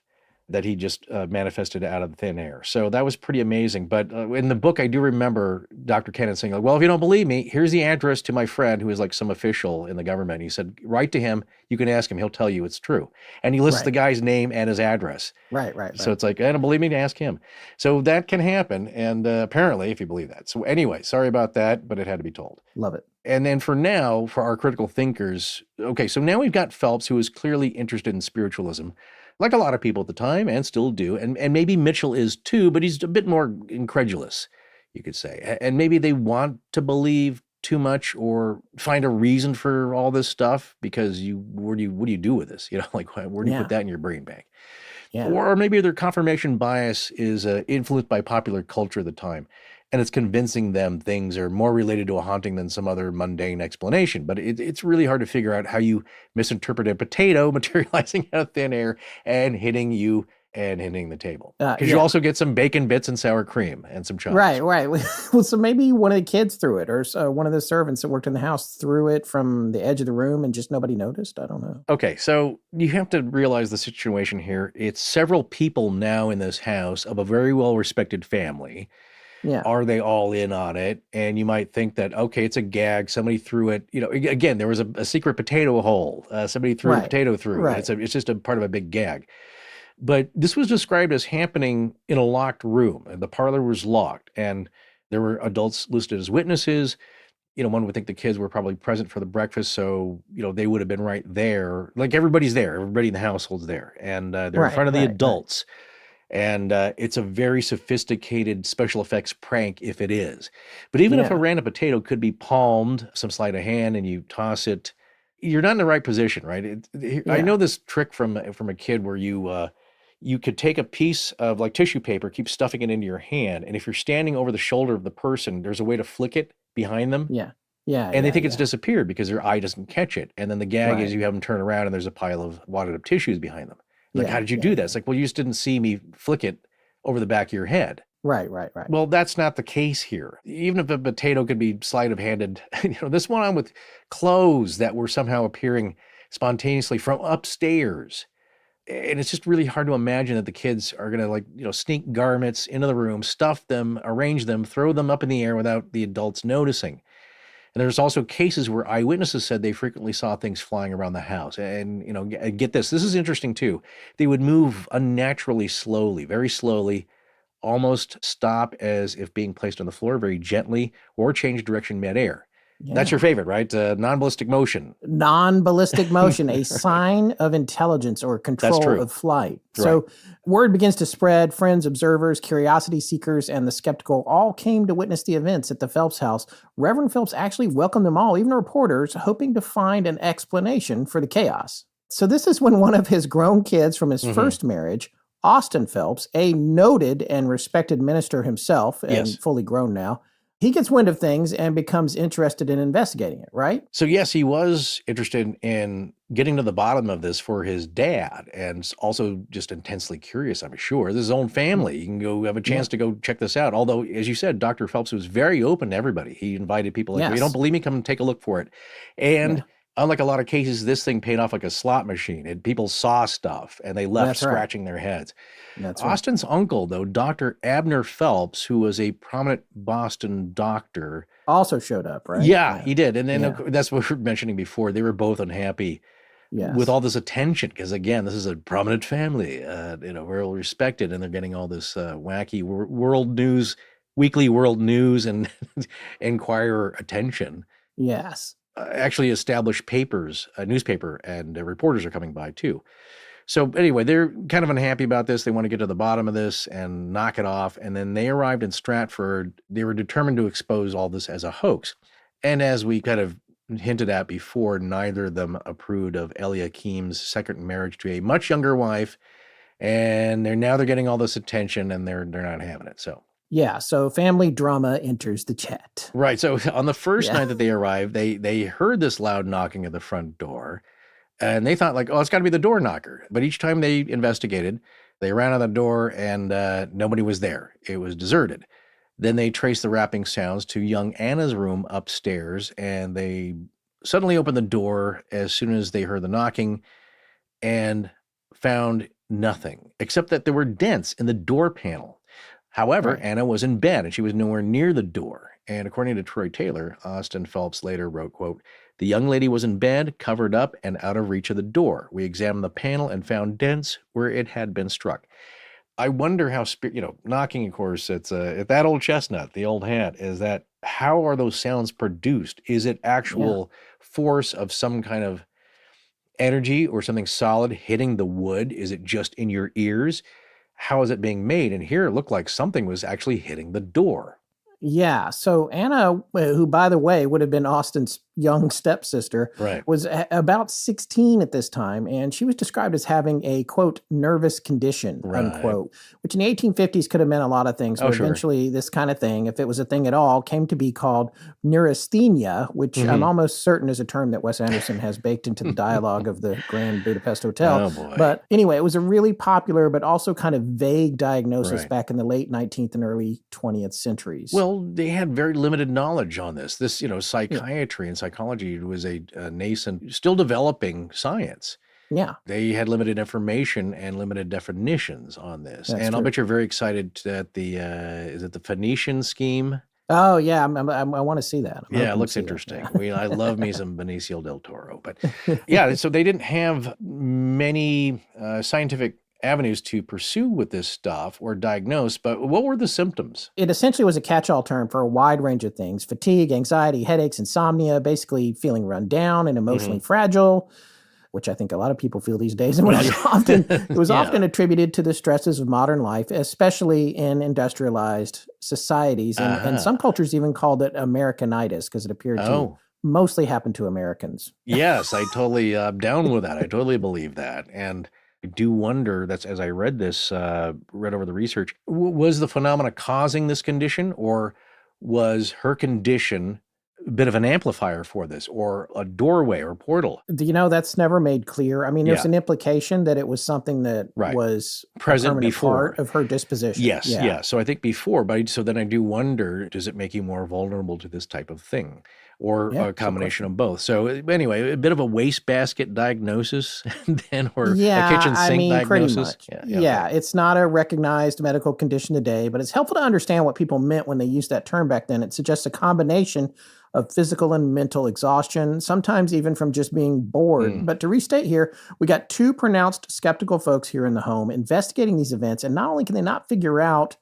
Speaker 3: that he just manifested out of thin air. So that was pretty amazing. But in the book, I do remember Dr. Kennan saying, like, well, if you don't believe me, here's the address to my friend who is like some official in the government. He said, write to him. You can ask him. He'll tell you it's true. And he lists the guy's name and his address.
Speaker 4: Right.
Speaker 3: So it's like, I don't believe me, to ask him. So that can happen. And apparently, if you believe that. So anyway, sorry about that, but it had to be told.
Speaker 4: Love it.
Speaker 3: And then for now, for our critical thinkers, okay, so now we've got Phelps, who is clearly interested in spiritualism, like a lot of people at the time and still do. And maybe Mitchell is too, but he's a bit more incredulous, you could say. And maybe they want to believe too much or find a reason for all this stuff because what do you do with this? Like where do you put that in your brain bank?
Speaker 4: Yeah.
Speaker 3: Or maybe their confirmation bias is influenced by popular culture at the time, and it's convincing them things are more related to a haunting than some other mundane explanation. But it's really hard to figure out how you misinterpret a potato materializing out of thin air and hitting you and hitting the table. Because you also get some bacon bits and sour cream and some chops.
Speaker 4: Right. Well, so maybe one of the kids threw it, or one of the servants that worked in the house threw it from the edge of the room and just nobody noticed. I don't know.
Speaker 3: Okay, so you have to realize the situation here. It's several people now in this house of a very well-respected family.
Speaker 4: Yeah.
Speaker 3: Are they all in on it? And you might think that, okay, it's a gag. Somebody threw it. Again, there was a secret potato hole. Somebody threw a potato through.
Speaker 4: Right.
Speaker 3: It's just a part of a big gag. But this was described as happening in a locked room. The parlor was locked, and there were adults listed as witnesses. One would think the kids were probably present for the breakfast, so, they would have been right there. Like everybody's there. Everybody in the household's there. And they're in front of the adults. And it's a very sophisticated special effects prank if it is. But even if a random potato could be palmed, some sleight of hand, and you toss it, you're not in the right position, right? I know this trick from a kid where you could take a piece of like tissue paper, keep stuffing it into your hand, and if you're standing over the shoulder of the person, there's a way to flick it behind them. And they think it's disappeared because their eye doesn't catch it. And then the gag is you have them turn around and there's a pile of wadded up tissues behind them. Like, how did you do that? It's like, well, you just didn't see me flick it over the back of your head.
Speaker 4: Right.
Speaker 3: Well, that's not the case here. Even if a potato could be sleight of handed, this went on with clothes that were somehow appearing spontaneously from upstairs. And it's just really hard to imagine that the kids are going to sneak garments into the room, stuff them, arrange them, throw them up in the air without the adults noticing. And there's also cases where eyewitnesses said they frequently saw things flying around the house. And, get this is interesting too. They would move unnaturally slowly, very slowly, almost stop as if being placed on the floor very gently, or change direction midair. That's your favorite, right? Non-ballistic motion.
Speaker 4: Non-ballistic motion, a sign of intelligence or control of flight. So word begins to spread. Friends, observers, curiosity seekers, and the skeptical all came to witness the events at the Phelps house. Reverend Phelps actually welcomed them all, even reporters, hoping to find an explanation for the chaos. So this is when one of his grown kids from his first marriage, Austin Phelps, a noted and respected minister himself, and fully grown now, he gets wind of things and becomes interested in investigating it, right?
Speaker 3: So yes, he was interested in getting to the bottom of this for his dad, and also just intensely curious, I'm sure. This is his own family. You can go have a chance to go check this out. Although, as you said, Dr. Phelps was very open to everybody. He invited people like, you don't believe me? Come and take a look for it. And unlike a lot of cases, this thing paid off like a slot machine. And people saw stuff and they left scratching their heads. Austin's uncle, though, Dr. Abner Phelps, who was a prominent Boston doctor,
Speaker 4: also showed up, right?
Speaker 3: Yeah, he did. And then that's what we were mentioning before. They were both unhappy with all this attention because, again, this is a prominent family, well respected, and they're getting all this wacky world news, weekly world news and Enquirer attention.
Speaker 4: Yes.
Speaker 3: Actually established papers, a newspaper, and reporters are coming by too. So anyway, they're kind of unhappy about this. They want to get to the bottom of this and knock it off. And then they arrived in Stratford. They were determined to expose all this as a hoax. And as we kind of hinted at before, neither of them approved of Eliakim's second marriage to a much younger wife. And they're getting all this attention and they're not having it. So
Speaker 4: Yeah, so family drama enters the chat.
Speaker 3: Right. So on the first night that they arrived, they heard this loud knocking at the front door, and they thought like, oh, it's got to be the door knocker. But each time they investigated, they ran on the door and nobody was there. It was deserted. Then they traced the rapping sounds to young Anna's room upstairs, and they suddenly opened the door as soon as they heard the knocking and found nothing, except that there were dents in the door panel. However, Anna was in bed and she was nowhere near the door. And according to Troy Taylor, Austin Phelps later wrote, quote, "The young lady was in bed, covered up, and out of reach of the door. We examined the panel and found dents where it had been struck." I wonder how, knocking, of course, it's that old chestnut, the old hat, is that how are those sounds produced? Is it actual force of some kind of energy or something solid hitting the wood? Is it just in your ears? How is it being made? And here it looked like something was actually hitting the door.
Speaker 4: Yeah. So Anna, who, by the way, would have been Austin's young stepsister, was about 16 at this time. And she was described as having a, quote, nervous condition, unquote, which in the 1850s could have meant a lot of things. But eventually this kind of thing, if it was a thing at all, came to be called neurasthenia, which I'm almost certain is a term that Wes Anderson has baked into the dialogue of the Grand Budapest Hotel.
Speaker 3: Oh, boy.
Speaker 4: But anyway, it was a really popular but also kind of vague diagnosis back in the late 19th and early 20th centuries.
Speaker 3: Well, they had very limited knowledge on this. This, psychiatry and psychology was a nascent, still developing science.
Speaker 4: Yeah.
Speaker 3: They had limited information and limited definitions on this.
Speaker 4: That's
Speaker 3: and I'll
Speaker 4: true.
Speaker 3: bet you're very excited that is it the Phoenician scheme?
Speaker 4: Oh, yeah. I want to see that.
Speaker 3: Yeah, it looks interesting. I love me some Benicio del Toro. But yeah, so they didn't have many scientific avenues to pursue with this stuff or diagnose, but what were the symptoms?
Speaker 4: It essentially was a catch-all term for a wide range of things: fatigue, anxiety, headaches, insomnia, basically feeling run down and emotionally fragile, which I think a lot of people feel these days. And it was often attributed to the stresses of modern life, especially in industrialized societies. And some cultures even called it Americanitis because it appeared to mostly happen to Americans.
Speaker 3: Yes, I totally down with that. I totally believe that. And I do wonder, that's as I read this, read over the research, was the phenomena causing this condition, or was her condition a bit of an amplifier for this, or a doorway or portal?
Speaker 4: That's never made clear. I mean, there's an implication that it was something that was
Speaker 3: present before
Speaker 4: part of her disposition.
Speaker 3: Yes, yeah. So I think before, but so then I do wonder, does it make you more vulnerable to this type of thing? Or a combination of both. So anyway, a bit of a wastebasket diagnosis then, or a kitchen sink diagnosis.
Speaker 4: Pretty much. It's not a recognized medical condition today, but it's helpful to understand what people meant when they used that term back then. It suggests a combination of physical and mental exhaustion, sometimes even from just being bored. But to restate here, we got two pronounced skeptical folks here in the home investigating these events, and not only can they not figure out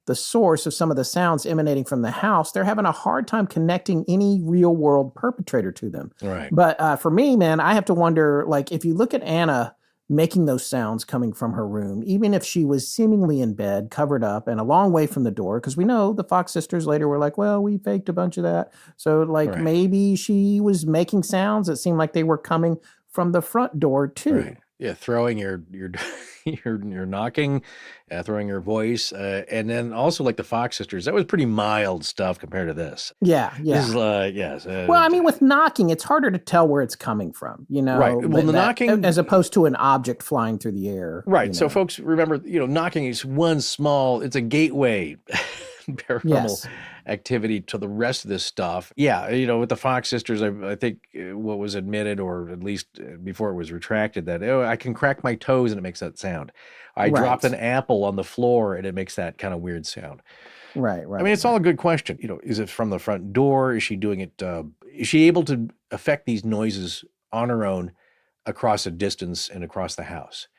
Speaker 4: the source of some of the sounds emanating from the house, they're having a hard time connecting any real-world perpetrator to them.
Speaker 3: Right.
Speaker 4: But for me, man, I have to wonder, like, if you look at Anna making those sounds coming from her room, even if she was seemingly in bed, covered up, and a long way from the door, because we know the Fox sisters later were like, well, we faked a bunch of that. So, maybe she was making sounds that seemed like they were coming from the front door, too.
Speaker 3: Right. Yeah, throwing your knocking, throwing your voice, and then also like the Fox sisters, that was pretty mild stuff compared to this.
Speaker 4: Yeah.
Speaker 3: This is,
Speaker 4: well, I mean, with knocking, it's harder to tell where it's coming from,
Speaker 3: Right. Well, the knocking,
Speaker 4: as opposed to an object flying through the air.
Speaker 3: Right. So, folks, remember, knocking is it's a gateway. Paranormal activity to the rest of this stuff. Yeah, with the Fox sisters, I think what was admitted, or at least before it was retracted, that I can crack my toes and it makes that sound. I dropped an apple on the floor and it makes that kind of weird sound.
Speaker 4: Right.
Speaker 3: I mean, it's all a good question. Is it from the front door? Is she doing it? Is she able to affect these noises on her own across a distance and across the house?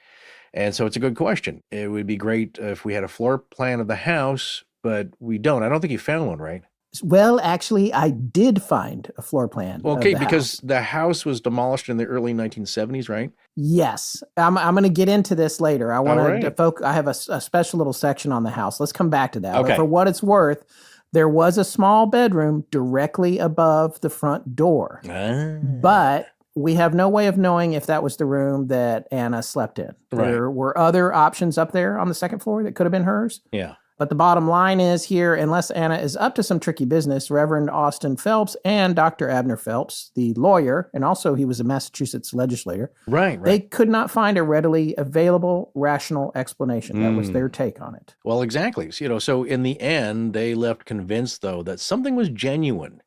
Speaker 3: And so it's a good question. It would be great if we had a floor plan of the house, but we don't. I don't think you found one, right?
Speaker 4: Well, actually, I did find a floor plan.
Speaker 3: Okay, because the house was demolished in the early 1970s, right?
Speaker 4: Yes. I'm going to get into this later. I want to I have a special little section on the house. Let's come back to that.
Speaker 3: Okay.
Speaker 4: But for what it's worth, there was a small bedroom directly above the front door. But we have no way of knowing if that was the room that Anna slept in.
Speaker 3: Right.
Speaker 4: There were other options up there on the second floor that could have been hers.
Speaker 3: Yeah.
Speaker 4: But the bottom line is here, unless Anna is up to some tricky business, Reverend Austin Phelps and Dr. Abner Phelps, the lawyer, and also he was a Massachusetts legislator,
Speaker 3: Right.
Speaker 4: They could not find a readily available, rational explanation. That was their take on it.
Speaker 3: Well, exactly. So in the end, they left convinced, though, that something was genuine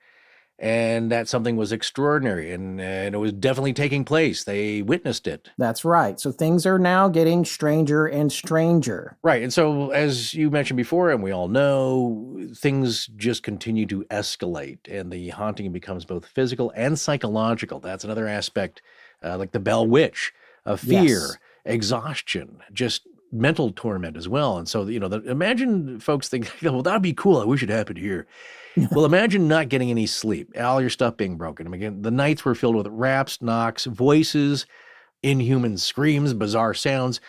Speaker 3: and that something was extraordinary and it was definitely taking place. They witnessed it.
Speaker 4: That's right. So things are now getting stranger and stranger.
Speaker 3: Right. And so, as you mentioned before, and we all know, things just continue to escalate and the haunting becomes both physical and psychological. That's another aspect, like the Bell Witch, of fear, exhaustion, just mental torment as well. And so, imagine folks think, well, that'd be cool. I wish it happened here. Well, imagine not getting any sleep, all your stuff being broken. I mean, again, the nights were filled with raps, knocks, voices, inhuman screams, bizarre sounds.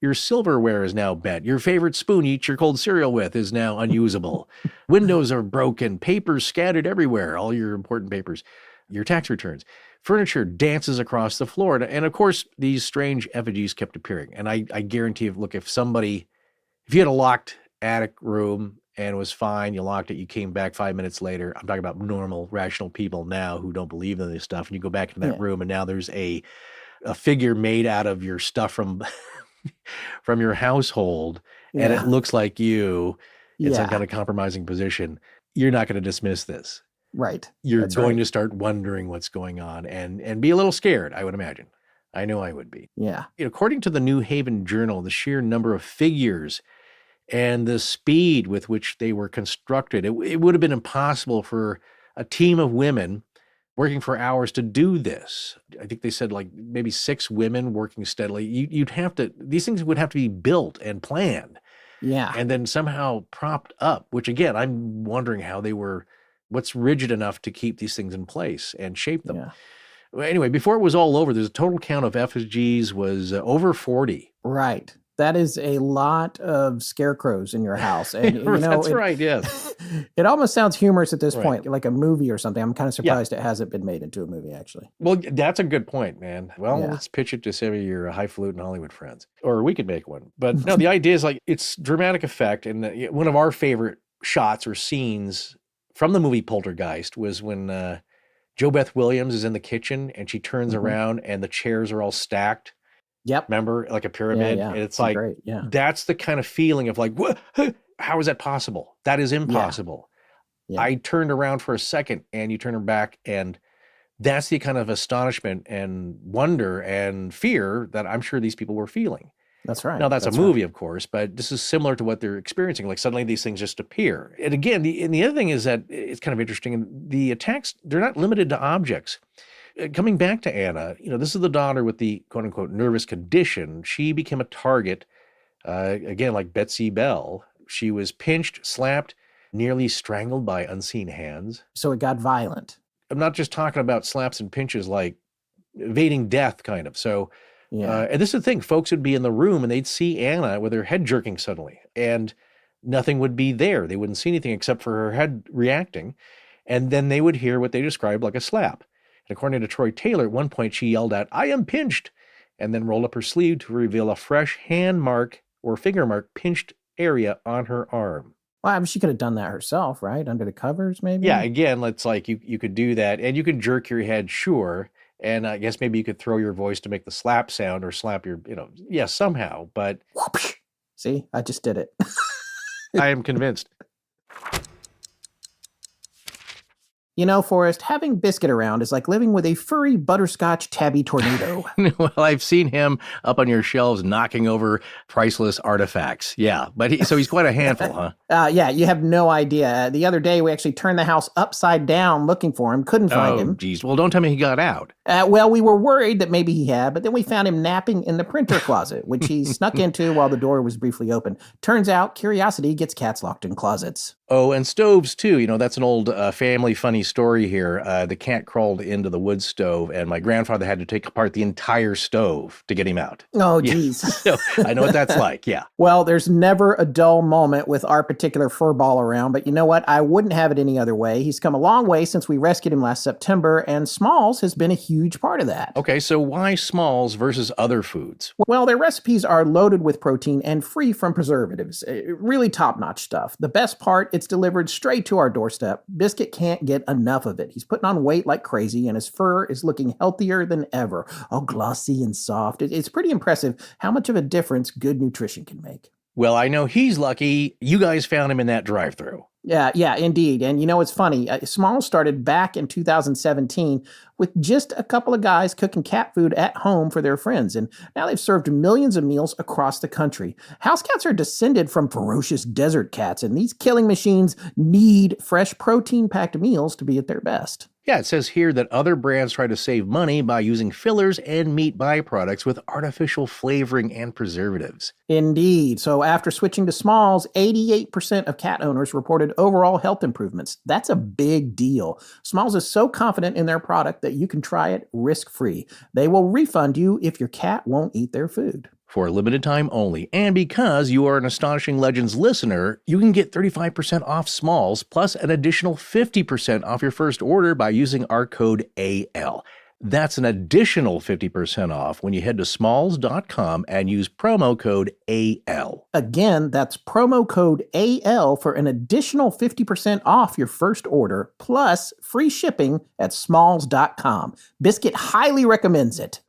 Speaker 3: Your silverware is now bent. Your favorite spoon you eat your cold cereal with is now unusable. Windows are broken, papers scattered everywhere, all your important papers, your tax returns. Furniture dances across the floor. And of course, these strange effigies kept appearing. And I guarantee, look, if you had a locked attic room and it was fine, you locked it, you came back 5 minutes later. I'm talking about normal, rational people now who don't believe in this stuff. And you go back into that room and now there's a figure made out of your stuff from your household and it looks like you in some kind of compromising position. You're not going to dismiss this.
Speaker 4: Right.
Speaker 3: You're going to start wondering what's going on and be a little scared, I would imagine. I know I would be.
Speaker 4: Yeah.
Speaker 3: According to the New Haven Journal, the sheer number of figures and the speed with which they were constructed, it would have been impossible for a team of women working for hours to do this. I think they said like maybe 6 women working steadily. These things would have to be built and planned.
Speaker 4: Yeah.
Speaker 3: And then somehow propped up, which again, I'm wondering how what's rigid enough to keep these things in place and shape them.
Speaker 4: Yeah.
Speaker 3: Well, anyway, before it was all over, there's a total count of effigies was over 40.
Speaker 4: Right. That is a lot of scarecrows in your house. And
Speaker 3: That's right, yes.
Speaker 4: It almost sounds humorous at this point, like a movie or something. I'm kind of surprised it hasn't been made into a movie, actually.
Speaker 3: Well, that's a good point, man. Well, let's pitch it to some of your highfalutin Hollywood friends. Or we could make one. But no, the idea is like it's dramatic effect. And one of our favorite shots or scenes from the movie Poltergeist was when Jo Beth Williams is in the kitchen and she turns around and the chairs are all stacked.
Speaker 4: Yep.
Speaker 3: Remember, like a pyramid?
Speaker 4: Yeah.
Speaker 3: And it's like,
Speaker 4: great. Yeah.
Speaker 3: That's the kind of feeling of like, what? How is that possible? That is impossible.
Speaker 4: Yeah.
Speaker 3: I turned around for a second and you turn her back, and that's the kind of astonishment and wonder and fear that I'm sure these people were feeling.
Speaker 4: That's right.
Speaker 3: Now, that's a movie, of course, but this is similar to what they're experiencing. Like suddenly these things just appear. And again, the other thing is that it's kind of interesting. The attacks, they're not limited to objects. Coming back to Anna, this is the daughter with the quote-unquote nervous condition. She became a target, again, like Betsy Bell. She was pinched, slapped, nearly strangled by unseen hands.
Speaker 4: So it got violent.
Speaker 3: I'm not just talking about slaps and pinches like evading death kind of. So, and this is the thing, folks would be in the room and they'd see Anna with her head jerking suddenly and nothing would be there. They wouldn't see anything except for her head reacting. And then they would hear what they described like a slap. And according to Troy Taylor, at one point she yelled out, "I am pinched," and then rolled up her sleeve to reveal a fresh hand mark or finger mark pinched area on her arm.
Speaker 4: Well, I mean, she could have done that herself, right? Under the covers, maybe?
Speaker 3: Yeah, again, it's like you could do that, and you can jerk your head, sure, and I guess maybe you could throw your voice to make the slap sound or slap your, somehow, but...
Speaker 4: Whoosh. See, I just did it.
Speaker 3: I am convinced.
Speaker 4: Forrest, having Biscuit around is like living with a furry butterscotch tabby tornado.
Speaker 3: Well, I've seen him up on your shelves knocking over priceless artifacts. Yeah, but he's quite a handful, huh?
Speaker 4: Yeah, you have no idea. The other day, we actually turned the house upside down looking for him. Couldn't find him.
Speaker 3: Oh, geez. Well, don't tell me he got out.
Speaker 4: Well, we were worried that maybe he had, but then we found him napping in the printer closet, which he snuck into while the door was briefly open. Turns out, curiosity gets cats locked in closets.
Speaker 3: Oh, and stoves, too. That's an old family funny story here. The cat crawled into the wood stove, and my grandfather had to take apart the entire stove to get him out.
Speaker 4: Oh,
Speaker 3: Yeah.
Speaker 4: geez.
Speaker 3: So I know what that's like, yeah.
Speaker 4: Well, there's never a dull moment with our particular furball around, but you know what? I wouldn't have it any other way. He's come a long way since we rescued him last September, and Smalls has been a huge part of that.
Speaker 3: Okay, so why Smalls versus other foods?
Speaker 4: Well, their recipes are loaded with protein and free from preservatives. Really top-notch stuff. The best part, it's delivered straight to our doorstep. Biscuit can't get enough of it. He's putting on weight like crazy, and his fur is looking healthier than ever. All glossy and soft. It's pretty impressive how much of a difference good nutrition can make.
Speaker 3: Well, I know he's lucky. You guys found him in that drive-thru.
Speaker 4: Yeah, indeed. And you know, it's funny. Small started back in 2017 with just a couple of guys cooking cat food at home for their friends. And now they've served millions of meals across the country. House cats are descended from ferocious desert cats, and these killing machines need fresh protein-packed meals to be at their best.
Speaker 3: Yeah, it says here that other brands try to save money by using fillers and meat byproducts with artificial flavoring and preservatives.
Speaker 4: Indeed. So after switching to Smalls, 88% of cat owners reported overall health improvements. That's a big deal. Smalls is so confident in their product that you can try it risk-free. They will refund you if your cat won't eat their food.
Speaker 3: For a limited time only, and because you are an Astonishing Legends listener, you can get 35% off Smalls plus an additional 50% off your first order by using our code AL. That's an additional 50% off when you head to smalls.com and use promo code AL.
Speaker 4: Again, that's promo code AL for an additional 50% off your first order, plus free shipping at smalls.com. Biscuit highly recommends it.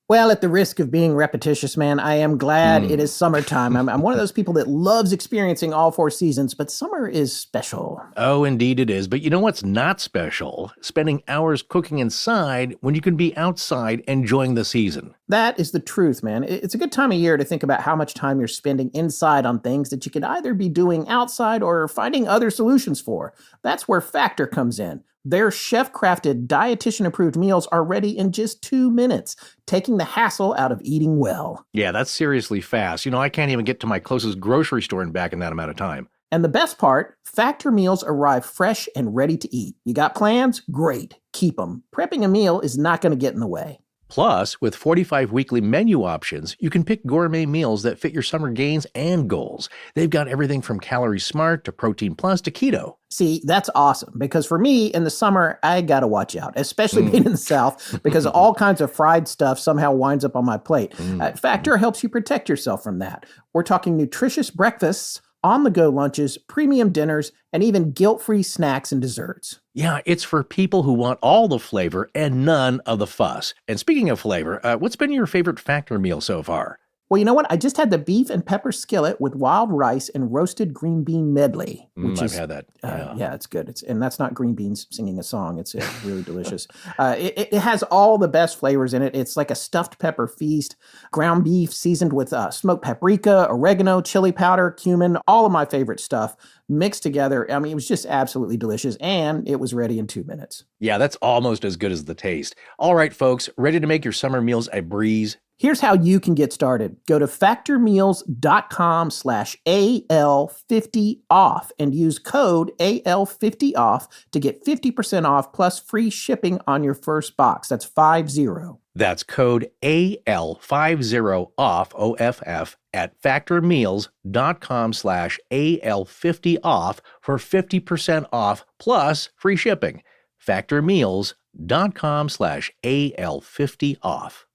Speaker 4: Well, at the risk of being repetitious, man, I am glad it is summertime. I'm one of those people that loves experiencing all four seasons, but summer is special.
Speaker 3: Oh, indeed it is. But you know what's not special? Spending hours cooking inside when you can be outside enjoying the season.
Speaker 4: That is the truth, man. It's a good time of year to think about how much time you're spending inside on things that you could either be doing outside or finding other solutions for. That's where Factor comes in. Their chef-crafted, dietitian-approved meals are ready in just 2 minutes, taking the hassle out of eating well.
Speaker 3: Yeah, that's seriously fast. You know, I can't even get to my closest grocery store and back in that amount of time.
Speaker 4: And the best part, Factor meals arrive fresh and ready to eat. You got plans? Great. Keep them. Prepping a meal is not going to get in the way.
Speaker 3: Plus, with 45 weekly menu options, you can pick gourmet meals that fit your summer gains and goals. They've got everything from Calorie Smart to Protein Plus to Keto.
Speaker 4: See, that's awesome, because for me, in the summer, I gotta watch out, especially being in the South, because all kinds of fried stuff somehow winds up on my plate. Factor helps you protect yourself from that. We're talking nutritious breakfasts, on-the-go lunches, premium dinners, and even guilt-free snacks and desserts.
Speaker 3: Yeah, it's for people who want all the flavor and none of the fuss. And speaking of flavor, what's been your favorite Factor meal so far?
Speaker 4: Well, you know what? I just had the beef and pepper skillet with wild rice and roasted green bean medley.
Speaker 3: I've had that.
Speaker 4: Yeah, it's good. And that's not green beans singing a song. It's really delicious. It has all the best flavors in it. It's like a stuffed pepper feast. Ground beef seasoned with smoked paprika, oregano, chili powder, cumin, all of my favorite stuff mixed together. I mean, it was just absolutely delicious, and it was ready in 2 minutes.
Speaker 3: Yeah, that's almost as good as the taste. All right, folks, ready to make your summer meals a breeze?
Speaker 4: Here's how you can get started. Go to factormeals.com/AL50off and use code AL50off to get 50% off plus free shipping on your first box. That's 50.
Speaker 3: That's code AL50OFF, OFF, at factormeals.com/AL50off for 50% off plus free shipping. Factormeals.com/AL50off.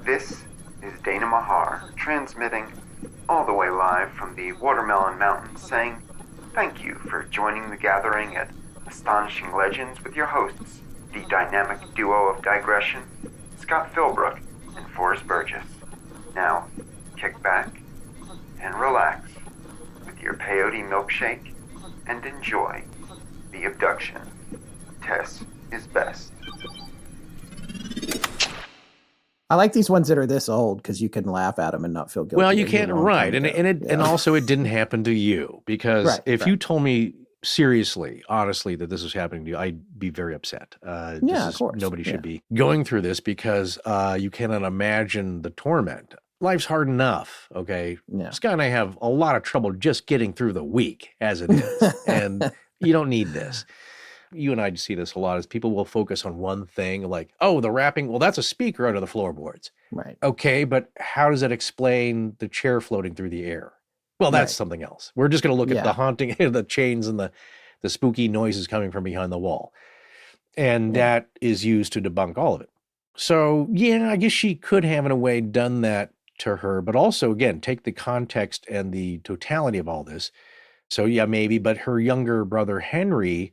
Speaker 5: This is Dana Mahar, transmitting all the way live from the Watermelon Mountains, saying thank you for joining the gathering at Astonishing Legends with your hosts, the dynamic duo of digression, Scott Philbrook and Forrest Burgess. Now, kick back and relax with your peyote milkshake and enjoy the abduction. Tess is best.
Speaker 4: I like these ones that are this old because you can laugh at them and not feel guilty.
Speaker 3: Well, you can't, right. And also it didn't happen to you, because if you told me seriously, honestly, that this was happening to you, I'd be very upset.
Speaker 4: Of course.
Speaker 3: Nobody should be going through this, because you cannot imagine the torment. life's hard enough, okay?
Speaker 4: Yeah.
Speaker 3: Scott and I have a lot of trouble just getting through the week as it is, and you don't need this. You and I see this a lot as people will focus on one thing, like, oh, the wrapping, well, that's a speaker under the floorboards.
Speaker 4: Right.
Speaker 3: Okay, but how does that explain the chair floating through the air? Well, that's something else. We're just going to look at the haunting, the chains and the spooky noises coming from behind the wall. And that is used to debunk all of it. So, yeah, I guess she could have, in a way, done that to her, but also, again, take the context and the totality of all this. So, yeah, maybe, but her younger brother, Henry,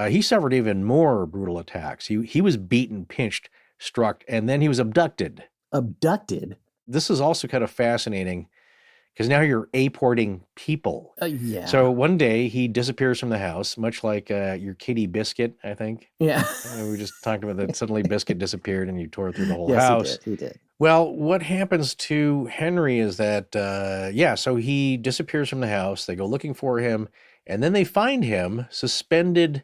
Speaker 3: he suffered even more brutal attacks. He was beaten, pinched, struck, and then he was abducted.
Speaker 4: Abducted?
Speaker 3: This is also kind of fascinating because now you're apporting people.
Speaker 4: Yeah.
Speaker 3: So one day he disappears from the house, much like your kitty Biscuit, I think.
Speaker 4: Yeah.
Speaker 3: We just talked about that. Suddenly Biscuit disappeared and you tore through the whole house.
Speaker 4: He did.
Speaker 3: Well, what happens to Henry is that, so he disappears from the house. They go looking for him, and then they find him suspended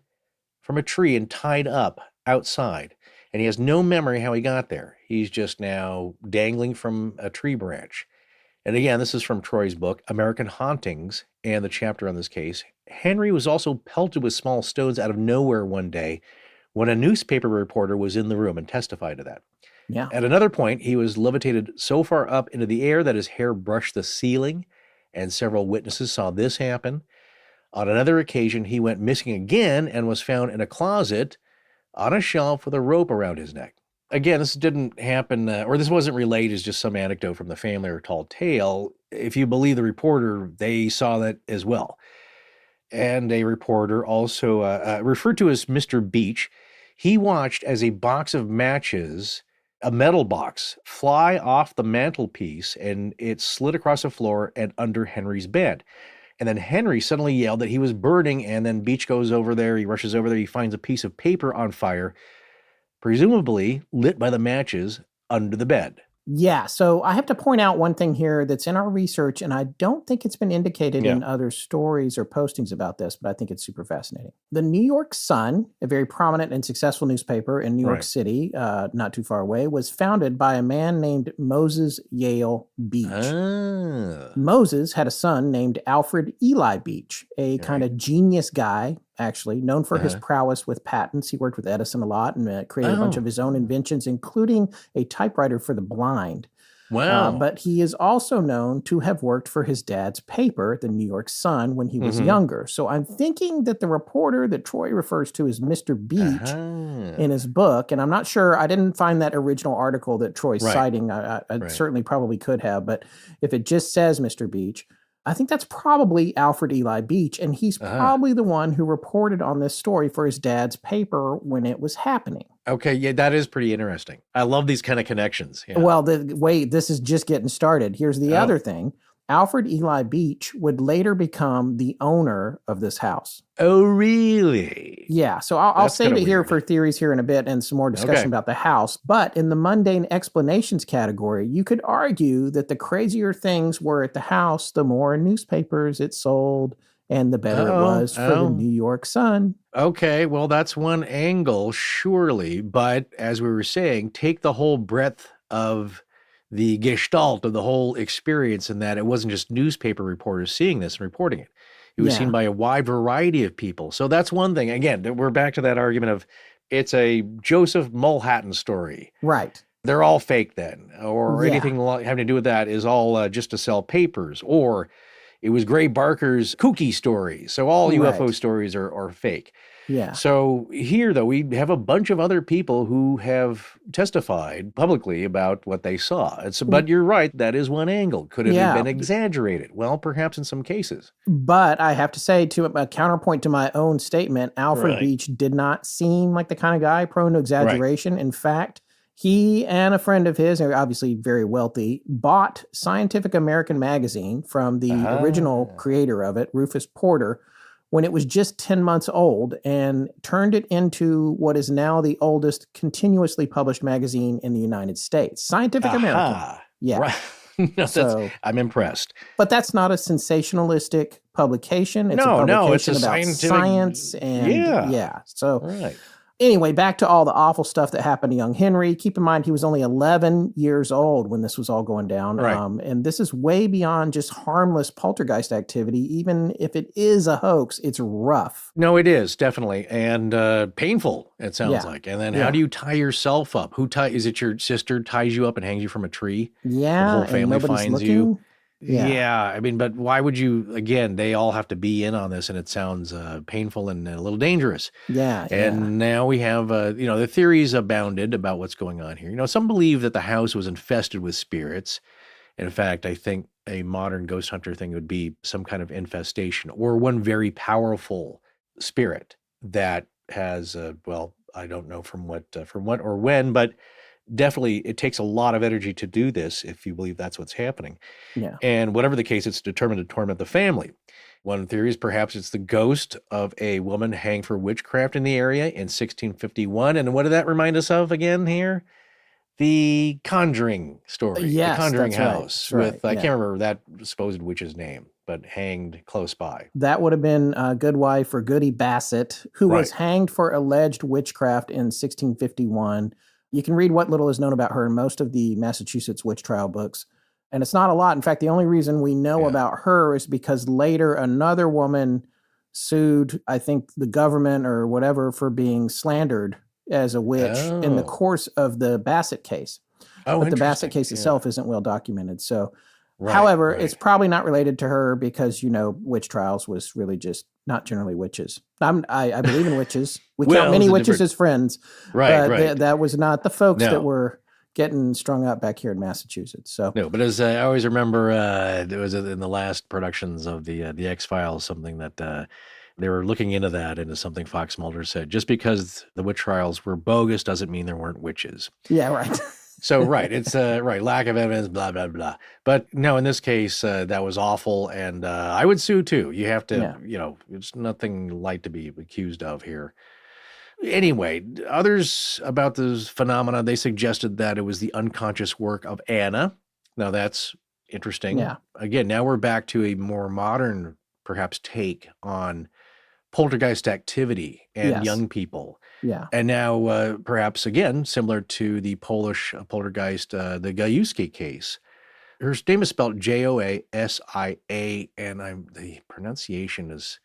Speaker 3: from a tree and tied up outside. And he has no memory how he got there. He's just now dangling from a tree branch. And again, this is from Troy's book, American Hauntings, and the chapter on this case. Henry was also pelted with small stones out of nowhere one day when a newspaper reporter was in the room and testified to that.
Speaker 4: Yeah.
Speaker 3: At another point, he was levitated so far up into the air that his hair brushed the ceiling, and several witnesses saw this happen. On another occasion, he went missing again and was found in a closet on a shelf with a rope around his neck. Again, this didn't happen, or this wasn't relayed as just some anecdote from the family or tall tale. If you believe the reporter, they saw that as well. And a reporter also referred to as Mr. Beach, he watched as a box of matches, a metal box, fly off the mantelpiece, and it slid across the floor and under Henry's bed. And then Henry suddenly yelled that he was burning, and then Beach goes over there, he rushes over there, he finds a piece of paper on fire, presumably lit by the matches under the bed.
Speaker 4: Yeah, so I have to point out one thing here that's in our research, and I don't think it's been indicated in other stories or postings about this, but I think it's super fascinating. The New York Sun, a very prominent and successful newspaper in New York City, not too far away, was founded by a man named Moses Yale Beach. Moses had a son named Alfred Eli Beach, a kind of genius guy, actually, known for his prowess with patents. He worked with Edison a lot and created a bunch of his own inventions, including a typewriter for the blind.
Speaker 3: Wow.
Speaker 4: But he is also known to have worked for his dad's paper, the New York Sun, when he was younger. So I'm thinking that the reporter that Troy refers to as Mr. Beach in his book, and I'm not sure, I didn't find that original article that Troy's citing. I certainly probably could have, but if it just says Mr. Beach, I think that's probably Alfred Eli Beach, and he's probably the one who reported on this story for his dad's paper when it was happening.
Speaker 3: Okay, yeah, that is pretty interesting. I love these kind of connections. Yeah.
Speaker 4: Well, this is just getting started. Here's the other thing. Alfred Eli Beach would later become the owner of this house.
Speaker 3: Oh, really?
Speaker 4: Yeah, so I'll save it here for theories here in a bit and some more discussion about the house. But in the mundane explanations category, you could argue that the crazier things were at the house, the more newspapers it sold, and the better it was for the New York Sun.
Speaker 3: Okay, well, that's one angle, surely. But as we were saying, take the whole breadth of the gestalt of the whole experience in that it wasn't just newspaper reporters seeing this and reporting it. It was seen by a wide variety of people. So that's one thing. Again, we're back to that argument of it's a Joseph Mulhattan story.
Speaker 4: Right.
Speaker 3: They're all fake then, or anything having to do with that is all just to sell papers, or it was Gray Barker's kooky story. So all UFO stories are fake.
Speaker 4: Yeah.
Speaker 3: So here, though, we have a bunch of other people who have testified publicly about what they saw. But you're right, that is one angle. Could it have been exaggerated? Well, perhaps in some cases.
Speaker 4: But I have to say, to a counterpoint to my own statement, Alfred Beach did not seem like the kind of guy prone to exaggeration. In fact, he and a friend of his, obviously very wealthy, bought Scientific American magazine from the original creator of it, Rufus Porter, when it was just 10 months old, and turned it into what is now the oldest continuously published magazine in the United States. Scientific American. Yeah.
Speaker 3: Right. No, I'm impressed.
Speaker 4: But that's not a sensationalistic publication. It's a publication
Speaker 3: it's a
Speaker 4: about
Speaker 3: scientific
Speaker 4: science and So Anyway, back to all the awful stuff that happened to young Henry. Keep in mind, he was only 11 years old when this was all going down.
Speaker 3: Right.
Speaker 4: And this is way beyond just harmless poltergeist activity. Even if it is a hoax, it's rough.
Speaker 3: No, it is, definitely. And painful, it sounds like. And then how do you tie yourself up? Is it your sister ties you up and hangs you from a tree?
Speaker 4: Yeah.
Speaker 3: The whole family finds you.
Speaker 4: Yeah.
Speaker 3: I mean, but why would you, again, they all have to be in on this, and it sounds painful and a little dangerous.
Speaker 4: Yeah.
Speaker 3: And now we have, the theories abounded about what's going on here. Some believe that the house was infested with spirits. In fact, I think a modern ghost hunter thing would be some kind of infestation or one very powerful spirit that has, I don't know from what or when, but definitely it takes a lot of energy to do this if you believe that's what's happening.
Speaker 4: Yeah.
Speaker 3: And whatever the case, it's determined to torment the family. One theory is perhaps it's the ghost of a woman hanged for witchcraft in the area in 1651. And what did that remind us of again here? The Conjuring story.
Speaker 4: Yes,
Speaker 3: the Conjuring
Speaker 4: that's right.
Speaker 3: house
Speaker 4: That's
Speaker 3: with,
Speaker 4: right,
Speaker 3: I
Speaker 4: yeah.
Speaker 3: can't remember that supposed witch's name, but hanged close by.
Speaker 4: That would have been Goodwife or Goody Bassett, who was hanged for alleged witchcraft in 1651. You can read what little is known about her in most of the Massachusetts witch trial books. And it's not a lot. In fact, the only reason we know about her is because later another woman sued, I think, the government or whatever for being slandered as a witch in the course of the Bassett case. But the Bassett case itself isn't well documented. So, however, it's probably not related to her because, witch trials was really just not generally witches. I believe in witches. We count many witches as friends. But that was not the folks that were getting strung up back here in Massachusetts. So
Speaker 3: no, but as I always remember, there was in the last productions of the X-Files, something that they were looking into that, into something Fox Mulder said. Just because the witch trials were bogus doesn't mean there weren't witches.
Speaker 4: Yeah, right.
Speaker 3: So, it's lack of evidence, blah, blah, blah. But no, in this case, that was awful. And I would sue too. You have to, it's nothing light to be accused of here. Anyway, others about this phenomena, they suggested that it was the unconscious work of Anna. Now that's interesting.
Speaker 4: Yeah.
Speaker 3: Again, now we're back to a more modern, perhaps, take on poltergeist activity and young people.
Speaker 4: Yeah.
Speaker 3: And now, perhaps, again, similar to the Polish poltergeist, the Gajewski case. Her name is spelled Joasia, and the pronunciation has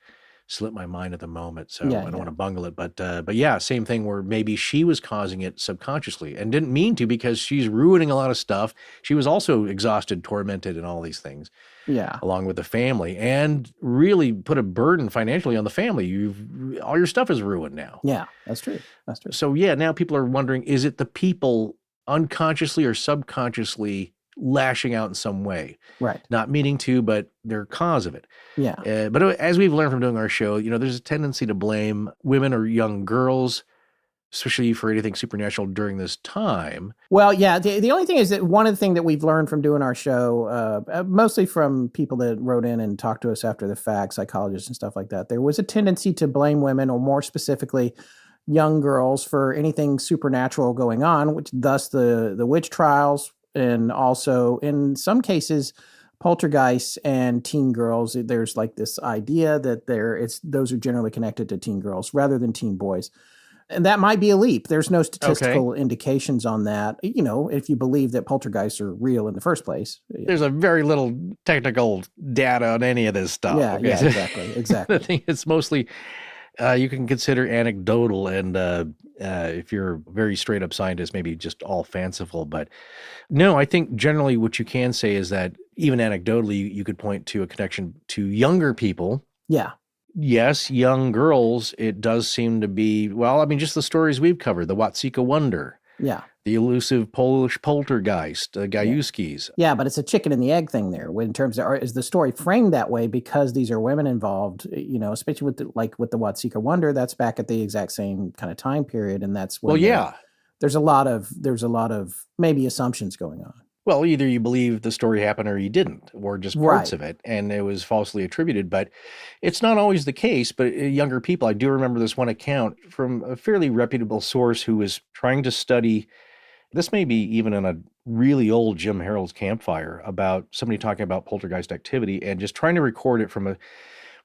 Speaker 3: slipped my mind at the moment, so I don't want to bungle it. But yeah, same thing where maybe she was causing it subconsciously and didn't mean to because she's ruining a lot of stuff. She was also exhausted, tormented, and all these things.
Speaker 4: Yeah.
Speaker 3: Along with the family, and really put a burden financially on the family. All your stuff is ruined now.
Speaker 4: Yeah, that's true. That's true.
Speaker 3: So yeah, now people are wondering, is it the people unconsciously or subconsciously lashing out in some way?
Speaker 4: Right.
Speaker 3: Not meaning to, but they're cause of it.
Speaker 4: Yeah.
Speaker 3: But as we've learned from doing our show, there's a tendency to blame women or young girls, especially for anything supernatural during this time.
Speaker 4: Well, yeah, the only thing is that one of the things that we've learned from doing our show, mostly from people that wrote in and talked to us after the fact, psychologists and stuff like that, there was a tendency to blame women, or more specifically, young girls, for anything supernatural going on, which thus the witch trials, and also in some cases, poltergeists and teen girls. There's like this idea that those are generally connected to teen girls rather than teen boys. And that might be a leap. There's no statistical indications on that, if you believe that poltergeists are real in the first place.
Speaker 3: There's a very little technical data on any of this stuff.
Speaker 4: Yeah, exactly.
Speaker 3: I think it's mostly, you can consider anecdotal, and if you're a very straight up scientist, maybe just all fanciful. But no, I think generally what you can say is that even anecdotally, you could point to a connection to younger people.
Speaker 4: Yeah.
Speaker 3: Yes, young girls, it does seem to be, just the stories we've covered, the Watsika Wonder.
Speaker 4: Yeah.
Speaker 3: The elusive Polish poltergeist, Gajewskis.
Speaker 4: Yeah, but it's a chicken and the egg thing there. In terms of, is the story framed that way because these are women involved? Especially with the Watsika Wonder, that's back at the exact same kind of time period, and that's when there's a lot of maybe assumptions going on.
Speaker 3: Well, either you believe the story happened or you didn't, or just parts of it, and it was falsely attributed. But it's not always the case. But younger people, I do remember this one account from a fairly reputable source who was trying to study, this may be even in a really old Jim Harold's campfire, about somebody talking about poltergeist activity and just trying to record it from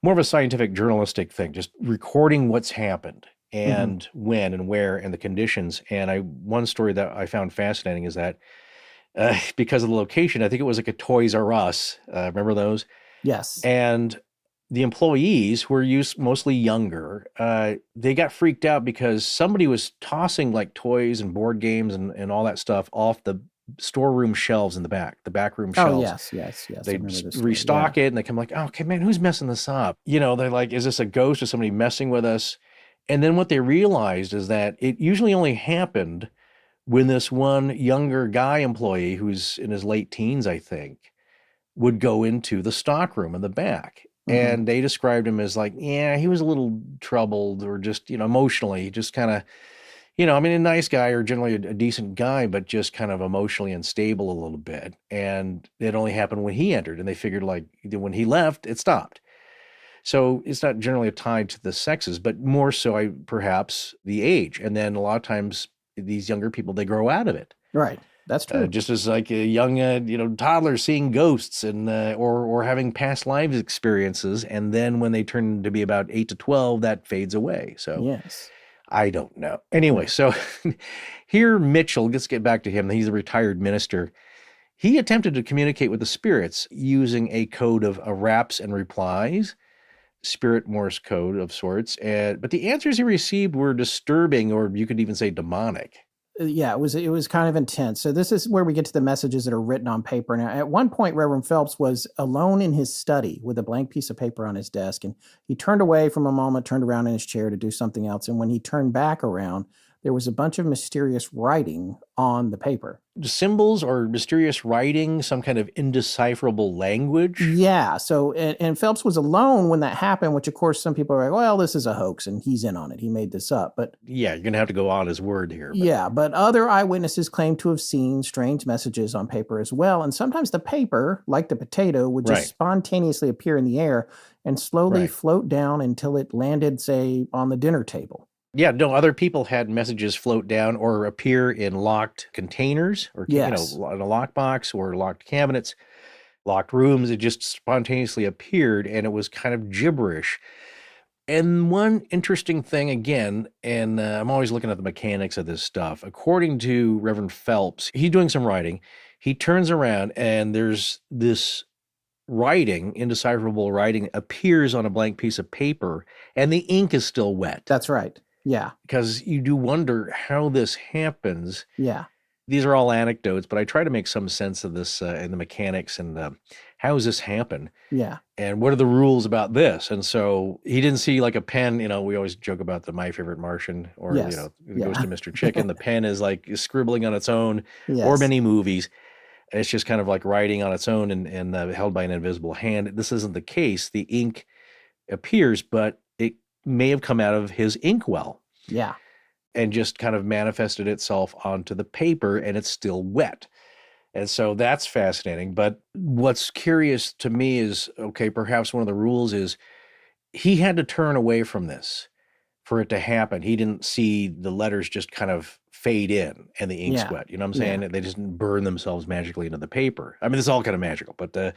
Speaker 3: more of a scientific journalistic thing, just recording what's happened. and when and where and the conditions. And one story that I found fascinating is that because of the location, I think it was like a Toys R Us. Remember those?
Speaker 4: Yes.
Speaker 3: And the employees, who were mostly younger, they got freaked out because somebody was tossing like toys and board games and all that stuff off the storeroom shelves in the back room shelves.
Speaker 4: Oh, yes.
Speaker 3: They
Speaker 4: I remember this
Speaker 3: restock
Speaker 4: story.
Speaker 3: it and they come like, oh, okay, man, who's messing this up? They're like, is this a ghost or somebody messing with us? And then what they realized is that it usually only happened when this one younger guy employee, who's in his late teens, I think, would go into the stockroom in the back. And they described him as like, yeah, he was a little troubled or just, emotionally, just kind of, a nice guy or generally a decent guy, but just kind of emotionally unstable a little bit. And it only happened when he entered, and they figured like when he left, it stopped. So it's not generally tied to the sexes, but more so perhaps the age. And then a lot of times these younger people, they grow out of it.
Speaker 4: Right. That's true.
Speaker 3: Just as like a young, toddler seeing ghosts and or having past lives experiences, and then when they turn to be about 8 to 12, that fades away. So
Speaker 4: yes,
Speaker 3: I don't know. Anyway, so here Mitchell, let's get back to him. He's a retired minister. He attempted to communicate with the spirits using a code of raps and replies, spirit Morse code of sorts, but the answers he received were disturbing, or you could even say demonic.
Speaker 4: Yeah, it was kind of intense. So this is where we get to the messages that are written on paper. Now, at one point, Reverend Phelps was alone in his study with a blank piece of paper on his desk, and he turned away from a moment, turned around in his chair to do something else. And when he turned back around, there was a bunch of mysterious writing on the paper.
Speaker 3: Symbols or mysterious writing, some kind of indecipherable language?
Speaker 4: Yeah. So, and Phelps was alone when that happened, which of course some people are like, well, this is a hoax and he's in on it. He made this up. But
Speaker 3: yeah, you're going to have to go on his word here.
Speaker 4: But other eyewitnesses claim to have seen strange messages on paper as well. And sometimes the paper, like the potato, would just spontaneously appear in the air and slowly float down until it landed, say, on the dinner table.
Speaker 3: Yeah, no, other people had messages float down or appear in locked containers or, in a lockbox or locked cabinets, locked rooms. It just spontaneously appeared, and it was kind of gibberish. And one interesting thing, again, and I'm always looking at the mechanics of this stuff. According to Reverend Phelps, he's doing some writing. He turns around, and there's this writing, indecipherable writing, appears on a blank piece of paper, and the ink is still wet.
Speaker 4: That's right. Yeah.
Speaker 3: Because you do wonder how this happens.
Speaker 4: Yeah.
Speaker 3: These are all anecdotes, but I try to make some sense of this and the mechanics and how does this happen?
Speaker 4: Yeah.
Speaker 3: And what are the rules about this? And so he didn't see like a pen, we always joke about the My Favorite Martian or, the Ghost of Mr. Chicken. The pen is like scribbling on its own or many movies. It's just kind of like writing on its own and held by an invisible hand. This isn't the case. The ink appears, but it may have come out of his inkwell.
Speaker 4: Yeah.
Speaker 3: And just kind of manifested itself onto the paper, and it's still wet. And so that's fascinating. But what's curious to me is, okay, perhaps one of the rules is he had to turn away from this for it to happen. He didn't see the letters just kind of fade in and the ink's wet. You know what I'm saying? They just didn't burn themselves magically into the paper. I mean, it's all kind of magical, but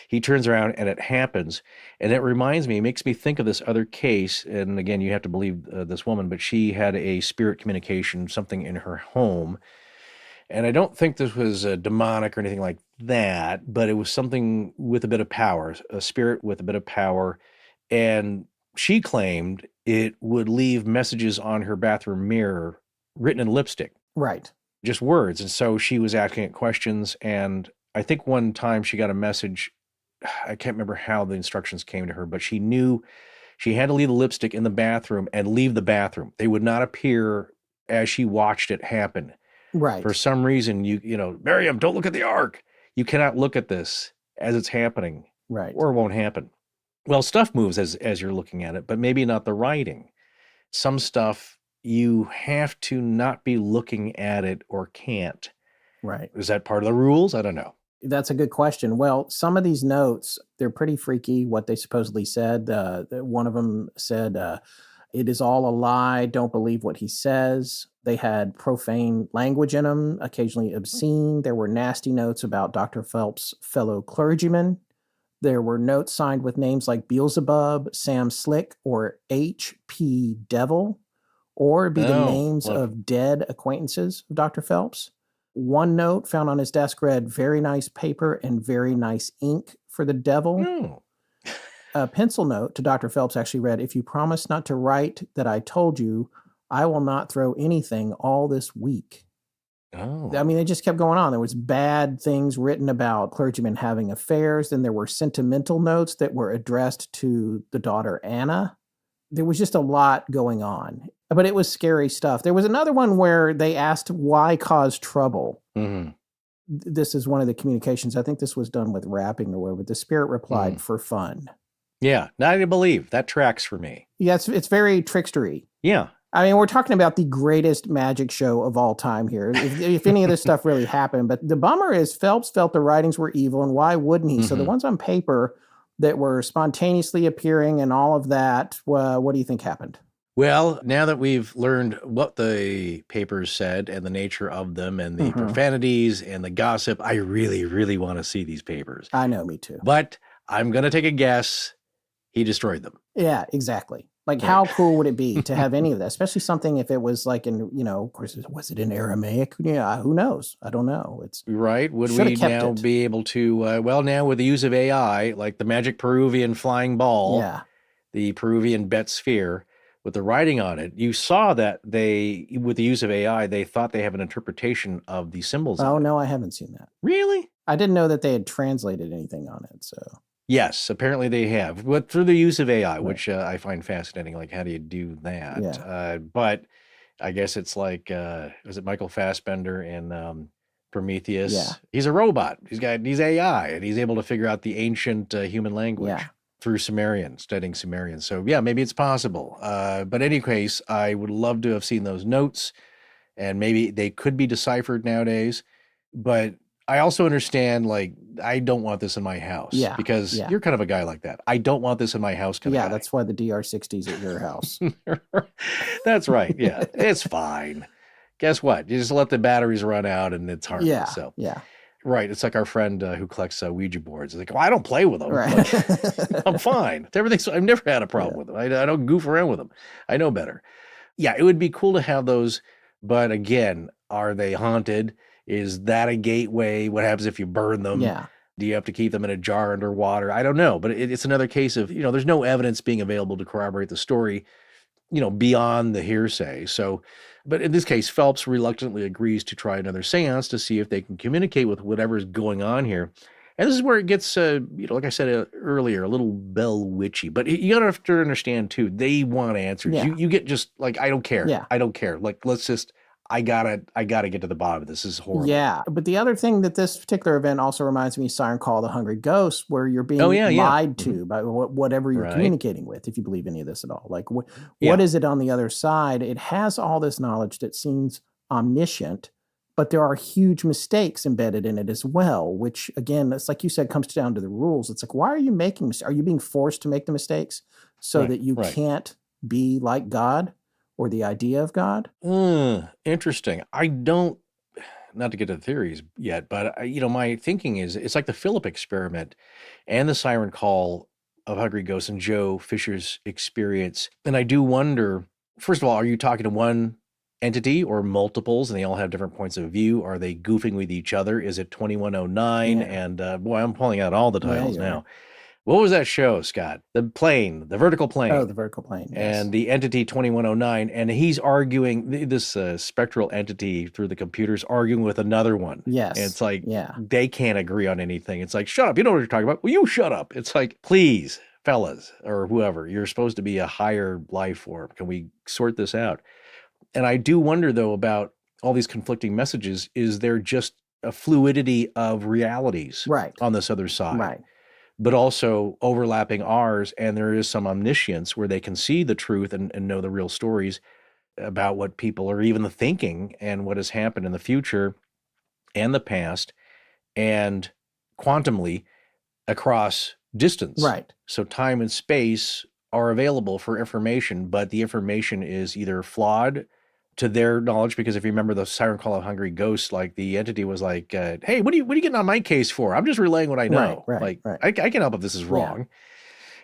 Speaker 3: he turns around and it happens. And it reminds me, it makes me think of this other case. And again, you have to believe this woman, but she had a spirit communication, something in her home. And I don't think this was demonic or anything like that, but it was something with a bit of power, a spirit with a bit of power. And she claimed it would leave messages on her bathroom mirror written in lipstick.
Speaker 4: Right.
Speaker 3: Just words. And so she was asking it questions. And I think one time she got a message. I can't remember how the instructions came to her, but she knew she had to leave the lipstick in the bathroom and leave the bathroom. They would not appear as she watched it happen.
Speaker 4: Right.
Speaker 3: For some reason, Miriam, don't look at the ark. You cannot look at this as it's happening.
Speaker 4: Right.
Speaker 3: Or it won't happen. Well, stuff moves as you're looking at it, but maybe not the writing. Some stuff you have to not be looking at it or can't.
Speaker 4: Right.
Speaker 3: Is that part of the rules? I don't know.
Speaker 4: That's a good question. Well, some of these notes, they're pretty freaky, what they supposedly said. One of them said, it is all a lie. Don't believe what he says. They had profane language in them, occasionally obscene. There were nasty notes about Dr. Phelps' fellow clergymen. There were notes signed with names like Beelzebub, Sam Slick, or H.P. Devil, or it'd be the
Speaker 3: Oh,
Speaker 4: names
Speaker 3: look.
Speaker 4: of dead acquaintances of Dr. Phelps. One note found on his desk read, "Very nice paper and very nice ink for the devil."
Speaker 3: Oh.
Speaker 4: A pencil note to Dr. Phelps actually read, "If you promise not to write that I told you, I will not throw anything all this week."
Speaker 3: Oh.
Speaker 4: I mean, it just kept going on. There was bad things written about clergymen having affairs. Then there were sentimental notes that were addressed to the daughter, Anna. There was just a lot going on, but it was scary stuff. There was another one where they asked, why cause trouble?
Speaker 3: Mhm.
Speaker 4: This is one of the communications. I think this was done with rapping or whatever. The spirit replied, for fun.
Speaker 3: Yeah, not to believe. That tracks for me.
Speaker 4: Yeah, it's very trickstery.
Speaker 3: Yeah.
Speaker 4: I mean, we're talking about the greatest magic show of all time here, if any of this stuff really happened. But the bummer is Phelps felt the writings were evil, and why wouldn't he? So the ones on paper that were spontaneously appearing and all of that, what do you think happened?
Speaker 3: Well, now that we've learned what the papers said and the nature of them and the profanities and the gossip, I really, really want to see these papers.
Speaker 4: I know, me too.
Speaker 3: But I'm going to take a guess. He destroyed them.
Speaker 4: Yeah, exactly. Like, how cool would it be to have any of that? Especially something if it was like in, of course, was it in Aramaic? Yeah, who knows? I don't know. It's
Speaker 3: right. Would we now be able to, now with the use of AI, like the magic Peruvian flying ball, the Peruvian bet sphere, with the writing on it, you saw that with the use of AI, they thought they have an interpretation of the symbols.
Speaker 4: Oh, no, I haven't seen that.
Speaker 3: Really?
Speaker 4: I didn't know that they had translated anything on it, so.
Speaker 3: Yes, apparently they have, but through the use of AI, which I find fascinating. Like, how do you do that?
Speaker 4: Yeah.
Speaker 3: But I guess it's like, was it Michael Fassbender in Prometheus?
Speaker 4: Yeah.
Speaker 3: He's a robot. He's AI, and he's able to figure out the ancient human language through Sumerian, studying Sumerian. So yeah, maybe it's possible. But in any case, I would love to have seen those notes, and maybe they could be deciphered nowadays. But I also understand, like, I don't want this in my house.
Speaker 4: Yeah.
Speaker 3: Because you're kind of a guy like that. I don't want this in my house.
Speaker 4: Yeah, that's why the DR60's at your house.
Speaker 3: That's right. Yeah, it's fine. Guess what? You just let the batteries run out and it's harmless.
Speaker 4: Yeah.
Speaker 3: So.
Speaker 4: Yeah.
Speaker 3: Right. It's like our friend who collects Ouija boards. It's like, well, I don't play with them.
Speaker 4: Right.
Speaker 3: Like, I'm fine. I've never had a problem with them. I don't goof around with them. I know better. Yeah, it would be cool to have those. But again, are they haunted? Is that a gateway? What happens if you burn them?
Speaker 4: Yeah.
Speaker 3: Do you have to keep them in a jar underwater? I don't know. But it's another case of, there's no evidence being available to corroborate the story, beyond the hearsay. So, but in this case, Phelps reluctantly agrees to try another seance to see if they can communicate with whatever's going on here. And this is where it gets, like I said earlier, a little bell witchy. But you got to understand, too, they want answers.
Speaker 4: Yeah.
Speaker 3: You get just like, I don't care.
Speaker 4: Yeah.
Speaker 3: I don't care. Like, I gotta get to the bottom of this. This is horrible.
Speaker 4: Yeah. But the other thing that this particular event also reminds me of Siren Call, the Hungry Ghost, where you're being lied to by whatever you're communicating with, if you believe any of this at all. Like, what is it on the other side? It has all this knowledge that seems omniscient, but there are huge mistakes embedded in it as well, which, again, it's like you said, comes down to the rules. It's like, why are you making mistakes? Are you being forced to make the mistakes so that you can't be like God? Or the idea of God?
Speaker 3: Interesting. I don't, not to get to the theories yet, but my thinking is it's like the Philip experiment and the Siren Call of Hungry Ghosts and Joe Fisher's experience. And I do wonder, first of all, are you talking to one entity or multiples and they all have different points of view? Are they goofing with each other? Is it 2109?
Speaker 4: Yeah.
Speaker 3: And boy, I'm pulling out all the titles now. Right. What was that show, Scott? The vertical plane.
Speaker 4: Oh, the vertical plane. Yes.
Speaker 3: And the entity 2109. And he's arguing, this spectral entity through the computers arguing with another one.
Speaker 4: Yes.
Speaker 3: And it's like, they can't agree on anything. It's like, shut up. You know what you're talking about. Well, you shut up. It's like, please, fellas, or whoever, you're supposed to be a higher life form. Can we sort this out? And I do wonder, though, about all these conflicting messages. Is there just a fluidity of realities on this other side?
Speaker 4: Right.
Speaker 3: But also overlapping ours, and there is some omniscience where they can see the truth and know the real stories about what people are even thinking and what has happened in the future and the past and quantumly across distance.
Speaker 4: Right.
Speaker 3: So time and space are available for information, but the information is either flawed to their knowledge, because if you remember the Siren Call of Hungry Ghosts, like the entity was like, hey, what are you getting on my case for? I'm just relaying what I know.
Speaker 4: Right.
Speaker 3: I can help if this is wrong.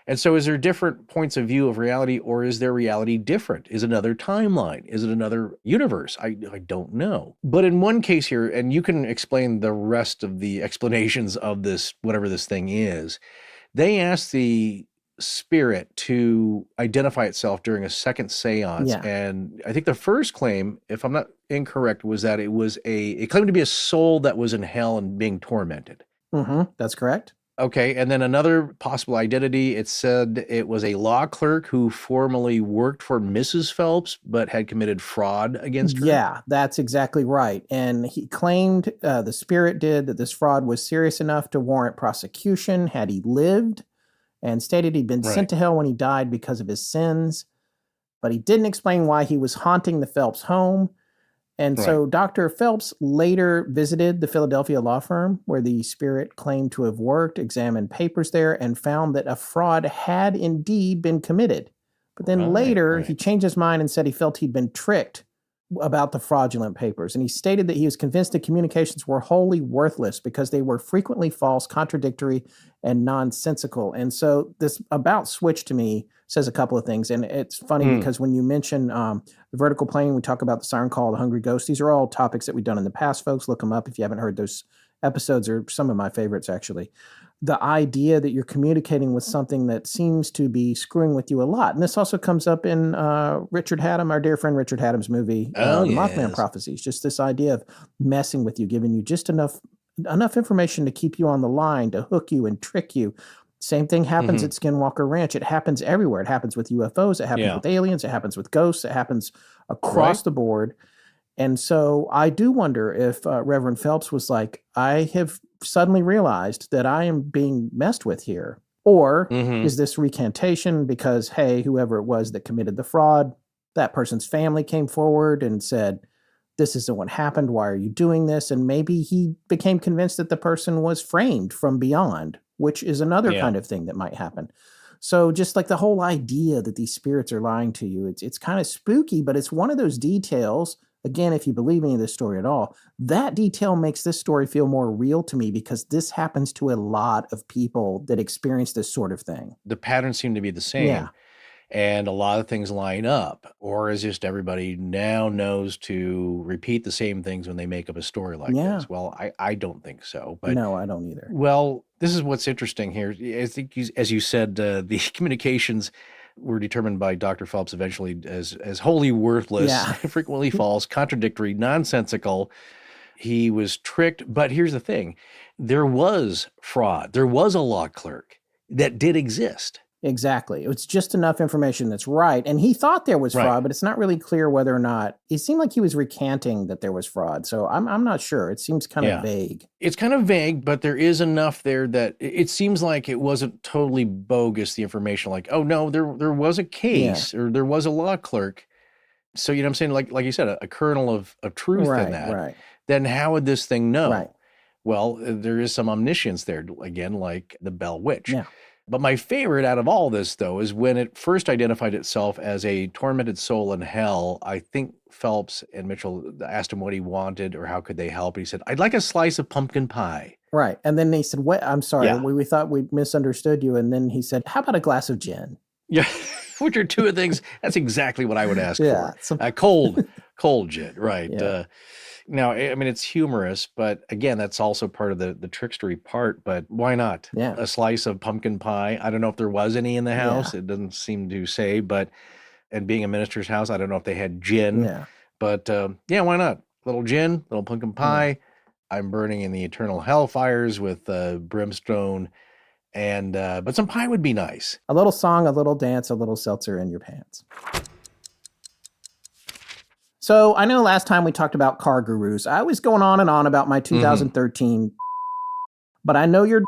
Speaker 3: And so is there different points of view of reality, or is their reality different? Is it another timeline? Is it another universe? I don't know. But in one case here, and you can explain the rest of the explanations of this, whatever this thing is, they asked the spirit to identify itself during a second seance.
Speaker 4: Yeah.
Speaker 3: And I think the first claim, if I'm not incorrect, was that it claimed to be a soul that was in hell and being tormented.
Speaker 4: That's correct.
Speaker 3: Okay, and then another possible identity, it said it was a law clerk who formerly worked for Mrs. Phelps, but had committed fraud against her.
Speaker 4: Yeah, that's exactly right. And he claimed, the spirit did, that this fraud was serious enough to warrant prosecution had he lived, and stated he'd been sent to hell when he died because of his sins. But he didn't explain why he was haunting the Phelps home. And so Dr. Phelps later visited the Philadelphia law firm where the spirit claimed to have worked, examined papers there, and found that a fraud had indeed been committed. But then later, he changed his mind and said he felt he'd been tricked about the fraudulent papers. And he stated that he was convinced the communications were wholly worthless because they were frequently false, contradictory, and nonsensical. And so this about switch to me says a couple of things. And it's funny because when you mention the vertical plane, we talk about the siren call, the hungry ghost. These are all topics that we've done in the past, folks. Look them up if you haven't heard those episodes, are some of my favorites, actually. The idea that you're communicating with something that seems to be screwing with you a lot. And this also comes up in Richard Hatem, our dear friend Richard Hatem's movie, Mothman Prophecies. Just this idea of messing with you, giving you just enough information to keep you on the line, to hook you and trick you. Same thing happens at Skinwalker Ranch. It happens everywhere. It happens with UFOs. It happens with aliens. It happens with ghosts. It happens across the board. And so I do wonder if Reverend Phelps was like, I have suddenly realized that I am being messed with here. Or is this recantation because, hey, whoever it was that committed the fraud, that person's family came forward and said, this isn't what happened. Why are you doing this? And maybe he became convinced that the person was framed from beyond, which is another kind of thing that might happen. So just like the whole idea that these spirits are lying to you, it's kind of spooky, but it's one of those details. Again, if you believe any of this story at all, that detail makes this story feel more real to me because this happens to a lot of people that experience this sort of thing.
Speaker 3: The patterns seem to be the same.
Speaker 4: Yeah.
Speaker 3: And a lot of things line up, or is just everybody now knows to repeat the same things when they make up a story like this? Well, I don't think so. But
Speaker 4: no, I don't either.
Speaker 3: Well, this is what's interesting here. I think, as you said, the communications were determined by Dr. Phelps eventually as wholly worthless, frequently false, contradictory, nonsensical. He was tricked. But here's the thing. There was fraud. There was a law clerk that did exist.
Speaker 4: Exactly. It's just enough information that's right. And he thought there was fraud, but it's not really clear whether or not. It seemed like he was recanting that there was fraud. So I'm not sure. It seems kind of vague.
Speaker 3: It's kind of vague, but there is enough there that it seems like it wasn't totally bogus, the information. Like, oh, no, there was a case or there was a law clerk. So, you know what I'm saying? Like you said, a kernel of truth in that.
Speaker 4: Right.
Speaker 3: Then how would this thing know?
Speaker 4: Right.
Speaker 3: Well, there is some omniscience there, again, like the Bell Witch.
Speaker 4: Yeah.
Speaker 3: But my favorite out of all this, though, is when it first identified itself as a tormented soul in hell. I think Phelps and Mitchell asked him what he wanted or how could they help. He said, I'd like a slice of pumpkin pie.
Speaker 4: Right. And then they said, what? I'm sorry. We thought we misunderstood you. And then he said, how about a glass of gin?
Speaker 3: Yeah. Which are two of the things. That's exactly what I would ask for. Cold gin. Right.
Speaker 4: Yeah.
Speaker 3: Now, I mean, it's humorous, but again, that's also part of the trickstery part, but why not?
Speaker 4: Yeah.
Speaker 3: A slice of pumpkin pie. I don't know if there was any in the house. It doesn't seem to say, and being a minister's house, I don't know if they had gin, but why not? Little gin, little pumpkin pie. I'm burning in the eternal hellfires with brimstone, but some pie would be nice.
Speaker 4: A little song, a little dance, a little seltzer in your pants. So I know last time we talked about car gurus. I was going on and on about my 2013, but I know your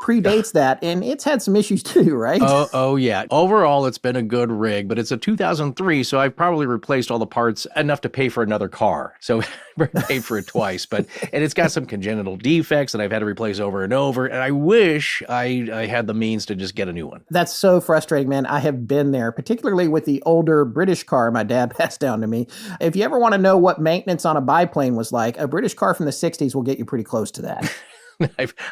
Speaker 4: predates that, and it's had some issues too, right?
Speaker 3: Oh yeah. Overall, it's been a good rig, but it's a 2003, so I've probably replaced all the parts enough to pay for another car. So I paid for it twice, and it's got some congenital defects that I've had to replace over and over, and I wish I had the means to just get a new one.
Speaker 4: That's so frustrating, man. I have been there, particularly with the older British car my dad passed down to me. If you ever want to know what maintenance on a biplane was like, a British car from the 60s will get you pretty close to that.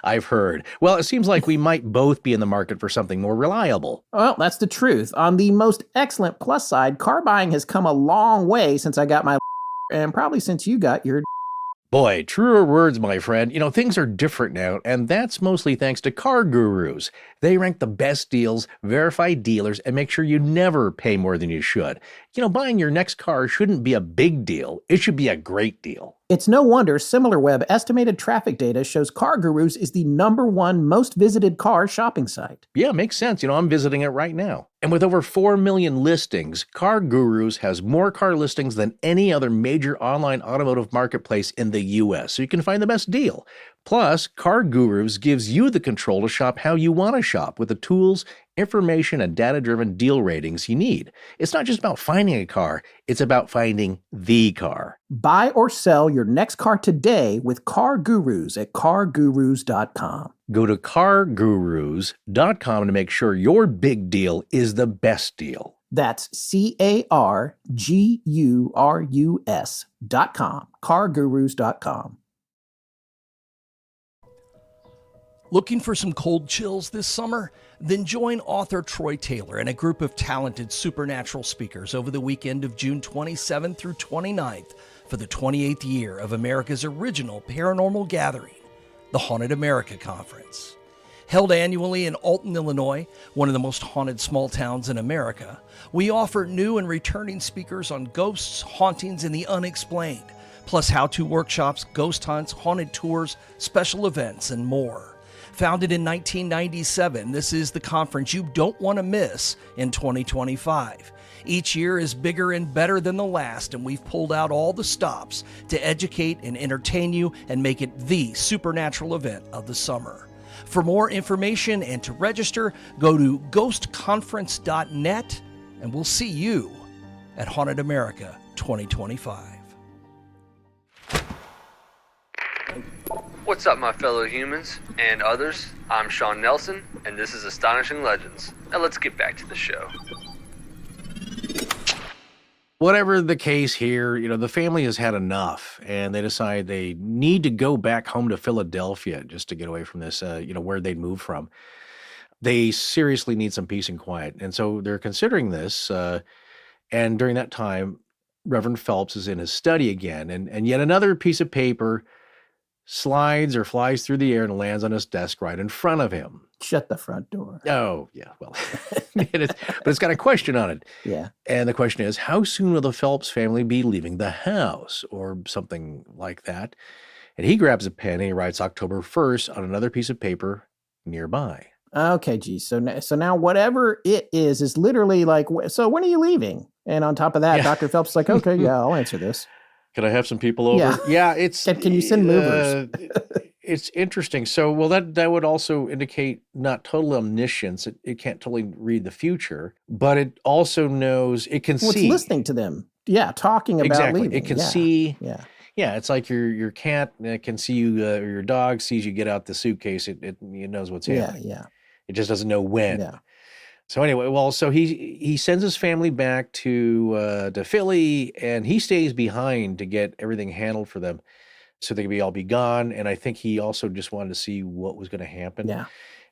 Speaker 3: I've heard. Well, it seems like we might both be in the market for something more reliable.
Speaker 4: Well, that's the truth. On the most excellent plus side, car buying has come a long way since I got my and probably since you got your.
Speaker 3: Boy, truer words, my friend. Things are different now, and that's mostly thanks to car gurus. They rank the best deals, verify dealers, and make sure you never pay more than you should. Buying your next car shouldn't be a big deal. It should be a great deal.
Speaker 4: It's no wonder SimilarWeb estimated traffic data shows Car Gurus is the #1 most visited car shopping site.
Speaker 3: Yeah, makes sense. I'm visiting it right now. And with over 4 million listings, Car Gurus has more car listings than any other major online automotive marketplace in the U.S., so you can find the best deal. Plus, Car Gurus gives you the control to shop how you want to shop with the tools, information, and data-driven deal ratings you need. It's not just about finding a car, it's about finding the car.
Speaker 4: Buy or sell your next car today with Car Gurus at cargurus.com.
Speaker 3: Go to cargurus.com to make sure your big deal is the best deal.
Speaker 4: That's cargurus.com. cargurus.com.
Speaker 6: Looking for some cold chills this summer? Then join author Troy Taylor and a group of talented supernatural speakers over the weekend of June 27th through 29th for the 28th year of America's original paranormal gathering, the Haunted America Conference. Held annually in Alton, Illinois, one of the most haunted small towns in America, we offer new and returning speakers on ghosts, hauntings, and the unexplained, plus how-to workshops, ghost hunts, haunted tours, special events, and more. Founded in 1997, this is the conference you don't want to miss in 2025. Each year is bigger and better than the last, and we've pulled out all the stops to educate and entertain you and make it the supernatural event of the summer. For more information and to register, go to ghostconference.net, and we'll see you at Haunted America 2025.
Speaker 7: What's up, my fellow humans and others? I'm Sean Nelson, and this is Astonishing Legends. Now let's get back to the show.
Speaker 3: Whatever the case here, the family has had enough, and they decide they need to go back home to Philadelphia just to get away from this, where they'd moved from. They seriously need some peace and quiet, and so they're considering this, and during that time, Reverend Phelps is in his study again, and yet another piece of paper slides or flies through the air and lands on his desk right in front of him.
Speaker 4: Shut the front door.
Speaker 3: Oh, yeah, well, but it's got a question on it.
Speaker 4: Yeah.
Speaker 3: And the question is, how soon will the Phelps family be leaving the house, or something like that? And he grabs a pen and he writes October 1st on another piece of paper nearby.
Speaker 4: Okay, geez. So now whatever it is literally like, so when are you leaving? And on top of that,
Speaker 3: Yeah.
Speaker 4: Dr. Phelps is like, okay, yeah, I'll answer this.
Speaker 3: Can I have some people over?
Speaker 4: Yeah.
Speaker 3: It's.
Speaker 4: Can you send movers?
Speaker 3: It's interesting. So, well, that would also indicate not total omniscience. It can't totally read the future, but it also knows, it can see.
Speaker 4: It's listening to them. Yeah, talking about
Speaker 3: Exactly.
Speaker 4: leaving.
Speaker 3: It can see.
Speaker 4: Yeah.
Speaker 3: Yeah, it's like your cat can see you, or your dog sees you get out the suitcase. It knows what's happening.
Speaker 4: Yeah.
Speaker 3: It just doesn't know when.
Speaker 4: Yeah.
Speaker 3: So anyway, well, so he sends his family back to Philly, and he stays behind to get everything handled for them, so they can all be gone. And I think he also just wanted to see what was going to happen.
Speaker 4: Yeah.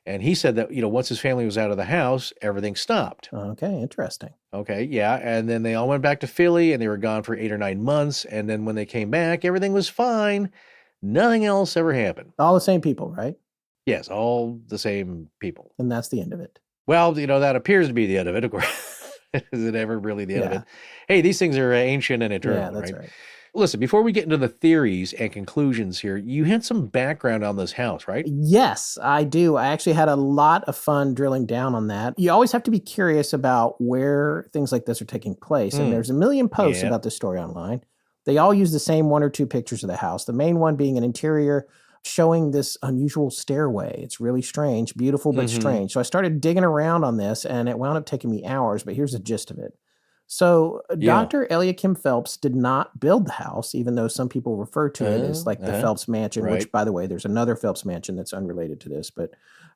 Speaker 3: And he said that once his family was out of the house, everything stopped.
Speaker 4: Okay, interesting.
Speaker 3: Okay, yeah, and then they all went back to Philly, and they were gone for 8 or 9 months. And then when they came back, everything was fine. Nothing else ever happened.
Speaker 4: All the same people, right?
Speaker 3: Yes, all the same people.
Speaker 4: And that's the end of it.
Speaker 3: Well, that appears to be the end of it, of course. Is it ever really the end of it? Hey, these things are ancient and eternal,
Speaker 4: Yeah, that's right.
Speaker 3: Listen, before we get into the theories and conclusions here, you had some background on this house, right?
Speaker 4: Yes, I do. I actually had a lot of fun drilling down on that. You always have to be curious about where things like this are taking place. And there's a million posts about this story online. They all use the same 1 or 2 pictures of the house. The main one being an interior showing this unusual stairway. It's really strange, beautiful, but strange. So I started digging around on this, and it wound up taking me hours, but here's the gist of it. So Dr. Eliakim Phelps did not build the house, even though some people refer to it as like the Phelps Mansion, which, by the way, there's another Phelps Mansion that's unrelated to this, but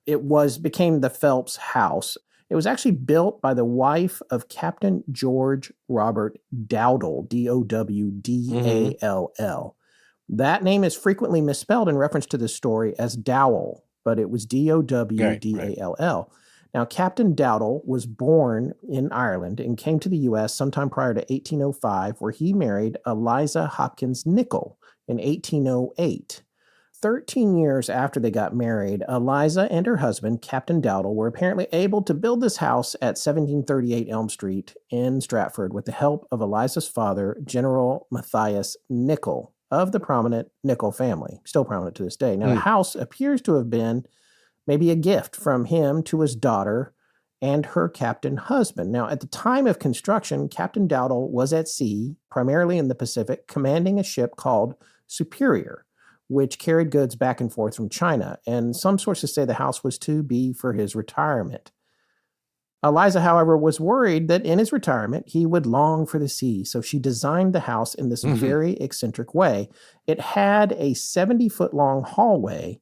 Speaker 4: it became the Phelps house. It was actually built by the wife of Captain George Robert Dowdall, Dowdall, That name is frequently misspelled in reference to this story as Dowell, but it was Dowdall. Now, Captain Dowdall was born in Ireland and came to the U.S. sometime prior to 1805, where he married Eliza Hopkins Nichol in 1808. 13 years after they got married, Eliza and her husband, Captain Dowdall, were apparently able to build this house at 1738 Elm Street in Stratford with the help of Eliza's father, General Matthias Nichol, of the prominent Nichol family, still prominent to this day. Now, the house appears to have been maybe a gift from him to his daughter and her captain husband. Now, at the time of construction, Captain Dowdall was at sea, primarily in the Pacific, commanding a ship called Superior, which carried goods back and forth from China. And some sources say the house was to be for his retirement. Eliza, however, was worried that in his retirement, he would long for the sea. So she designed the house in this very eccentric way. It had a 70-foot-long hallway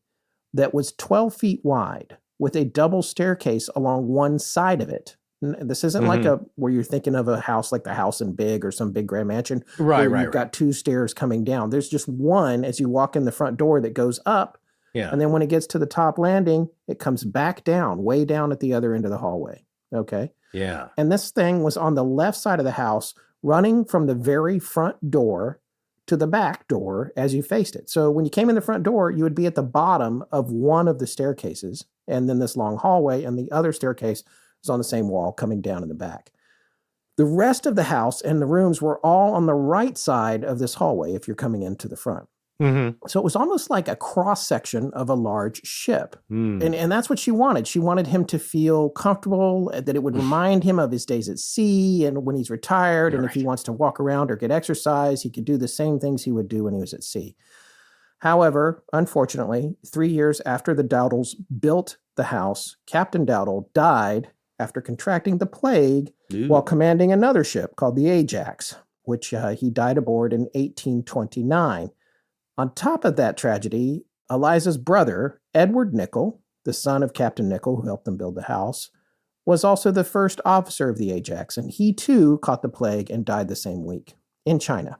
Speaker 4: that was 12 feet wide with a double staircase along one side of it. This isn't like where you're thinking of a house like the house in Big or some big grand mansion. Right. You've got two stairs coming down. There's just one as you walk in the front door that goes up. Yeah. And then when it gets to the top landing, it comes back down, way down at the other end of the hallway. Okay. Yeah. And this thing was on the left side of the house, running from the very front door to the back door as you faced it. So when you came in the front door, you would be at the bottom of one of the staircases, and then this long hallway, and the other staircase was on the same wall coming down in the back. The rest of the house and the rooms were all on the right side of this hallway if you're coming into the front. So it was almost like a cross-section of a large ship. And that's what she wanted. She wanted him to feel comfortable, that it would remind him of his days at sea and when he's retired. And if he wants to walk around or get exercise, he could do the same things he would do when he was at sea. However, unfortunately, 3 years after the Dowdalls built the house, Captain Dowdall died after contracting the plague while commanding another ship called the Ajax, which he died aboard in 1829. On top of that tragedy, Eliza's brother, Edward Nichol, the son of Captain Nichol, who helped them build the house, was also the first officer of the Ajax, and he too caught the plague and died the same week in China.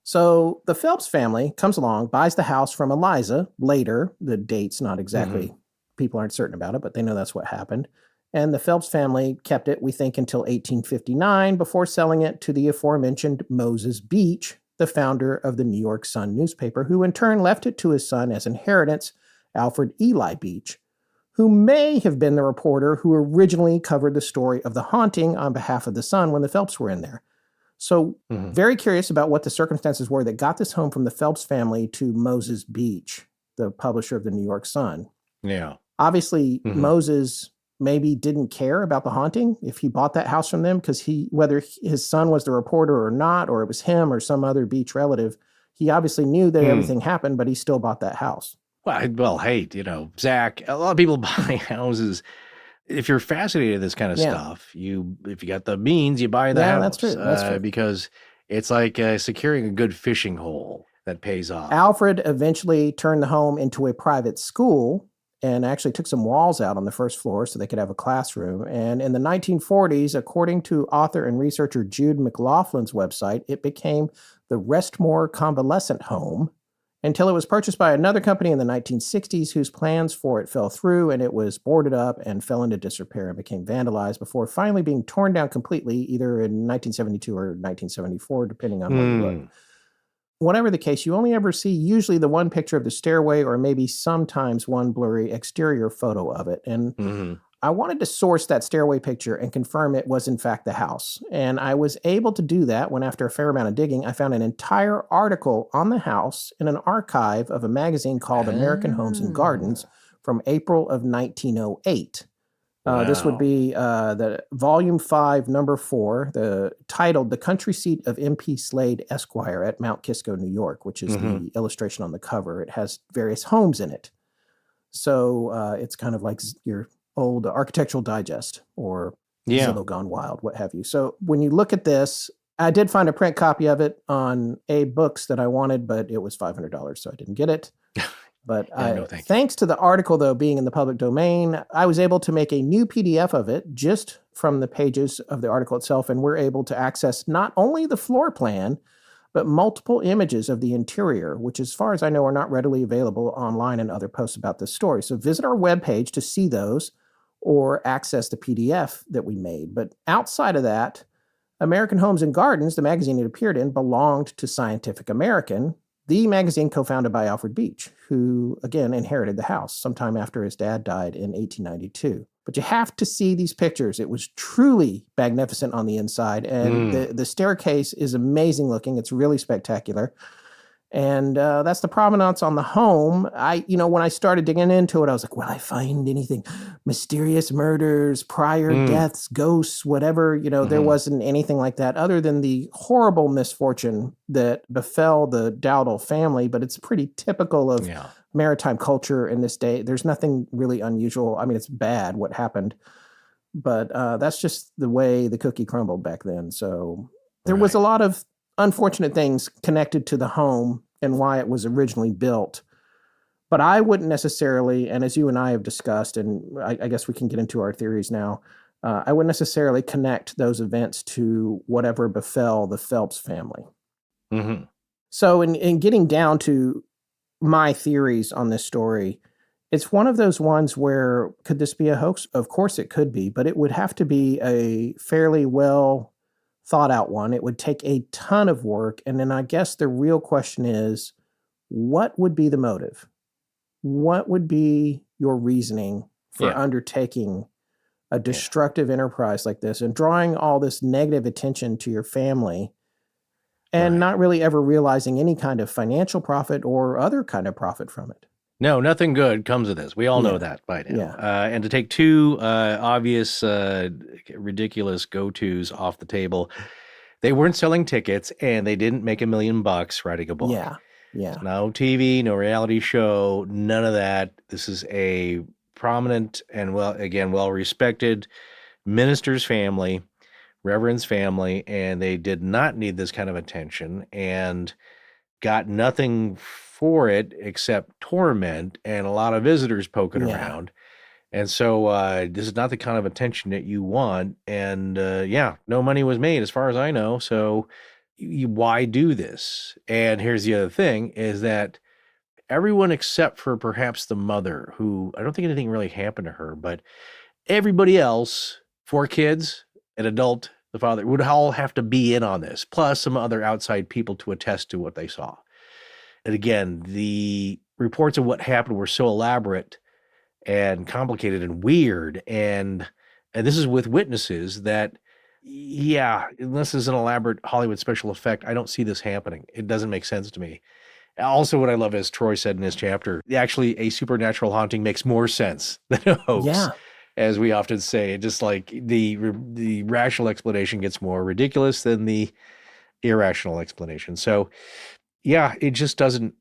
Speaker 4: So the Phelps family comes along, buys the house from Eliza later. The date's not exactly, people aren't certain about it, but they know that's what happened. And the Phelps family kept it, we think, until 1859 before selling it to the aforementioned Moses Beach, the founder of the New York Sun newspaper, who in turn left it to his son as inheritance, Alfred Eli Beach, who may have been the reporter who originally covered the story of the haunting on behalf of the Sun when the Phelps were in there. So very curious about what the circumstances were that got this home from the Phelps family to Moses Beach, the publisher of the New York Sun. Yeah. Obviously, Moses maybe didn't care about the haunting if he bought that house from them, because whether his son was the reporter or not, or it was him or some other Beach relative, he obviously knew that everything happened, but he still bought that house.
Speaker 3: Well, hey, Zach, a lot of people buy houses. If you're fascinated with this kind of stuff, if you got the means, you buy the house. That's true. Because it's like securing a good fishing hole that pays off.
Speaker 4: Alfred eventually turned the home into a private school and actually took some walls out on the first floor so they could have a classroom. And in the 1940s, according to author and researcher Jude McLaughlin's website, it became the Restmore Convalescent Home until it was purchased by another company in the 1960s whose plans for it fell through, and it was boarded up and fell into disrepair and became vandalized before finally being torn down completely, either in 1972 or 1974, depending on where you look. Whatever the case, you only ever see usually the one picture of the stairway or maybe sometimes one blurry exterior photo of it. And I wanted to source that stairway picture and confirm it was in fact the house. And I was able to do that when, after a fair amount of digging, I found an entire article on the house in an archive of a magazine called American Homes and Gardens from April of 1908. This would be the volume 5, number 4, titled "The Country Seat of M.P. Slade Esquire at Mount Kisco, New York," which is the illustration on the cover. It has various homes in it. So it's kind of like your old Architectural Digest or Zillow Gone Wild, what have you. So when you look at this, I did find a print copy of it on Books that I wanted, but it was $500, so I didn't get it. But thanks to the article, though, being in the public domain, I was able to make a new PDF of it just from the pages of the article itself, and we're able to access not only the floor plan, but multiple images of the interior, which as far as I know are not readily available online and other posts about this story. So visit our webpage to see those or access the PDF that we made. But outside of that, American Homes and Gardens, the magazine it appeared in, belonged to Scientific American, the magazine co-founded by Alfred Beach, who, again, inherited the house sometime after his dad died in 1892. But you have to see these pictures. It was truly magnificent on the inside, and the staircase is amazing looking. It's really spectacular. And that's the provenance on the home. When I started digging into it, I was like, will I find anything? Mysterious murders, prior deaths, ghosts, whatever. There wasn't anything like that other than the horrible misfortune that befell the Dowdall family. But it's pretty typical of maritime culture in this day. There's nothing really unusual. I mean, it's bad what happened. But that's just the way the cookie crumbled back then. So there was a lot of unfortunate things connected to the home and why it was originally built. But I wouldn't necessarily, and as you and I have discussed, and I guess we can get into our theories now, I wouldn't necessarily connect those events to whatever befell the Phelps family.
Speaker 3: Mm-hmm.
Speaker 4: So in getting down to my theories on this story, it's one of those ones where, could this be a hoax? Of course it could be, but it would have to be a fairly well thought out one. It would take a ton of work. And then I guess the real question is, what would be the motive? What would be your reasoning for undertaking a destructive enterprise like this and drawing all this negative attention to your family and not really ever realizing any kind of financial profit or other kind of profit from it?
Speaker 3: No, nothing good comes of this. We all know that by now.
Speaker 4: Yeah.
Speaker 3: And to take two obvious, ridiculous go-tos off the table, they weren't selling tickets and they didn't make $1 million writing a book.
Speaker 4: Yeah.
Speaker 3: No TV, no reality show, none of that. This is a prominent and well-respected minister's family, reverend's family, and they did not need this kind of attention and got nothing for it except torment and a lot of visitors poking around. And so this is not the kind of attention that you want. And no money was made as far as I know. So why do this? And here's the other thing is that everyone except for perhaps the mother, who I don't think anything really happened to her, but everybody else, 4 kids, an adult, the father, would all have to be in on this, plus some other outside people to attest to what they saw. And again, the reports of what happened were so elaborate and complicated and weird. And this is with witnesses that, unless it's an elaborate Hollywood special effect, I don't see this happening. It doesn't make sense to me. Also, what I love, as Troy said in his chapter, actually a supernatural haunting makes more sense than a hoax. Yeah. As we often say, just like the rational explanation gets more ridiculous than the irrational explanation. So, it just doesn't.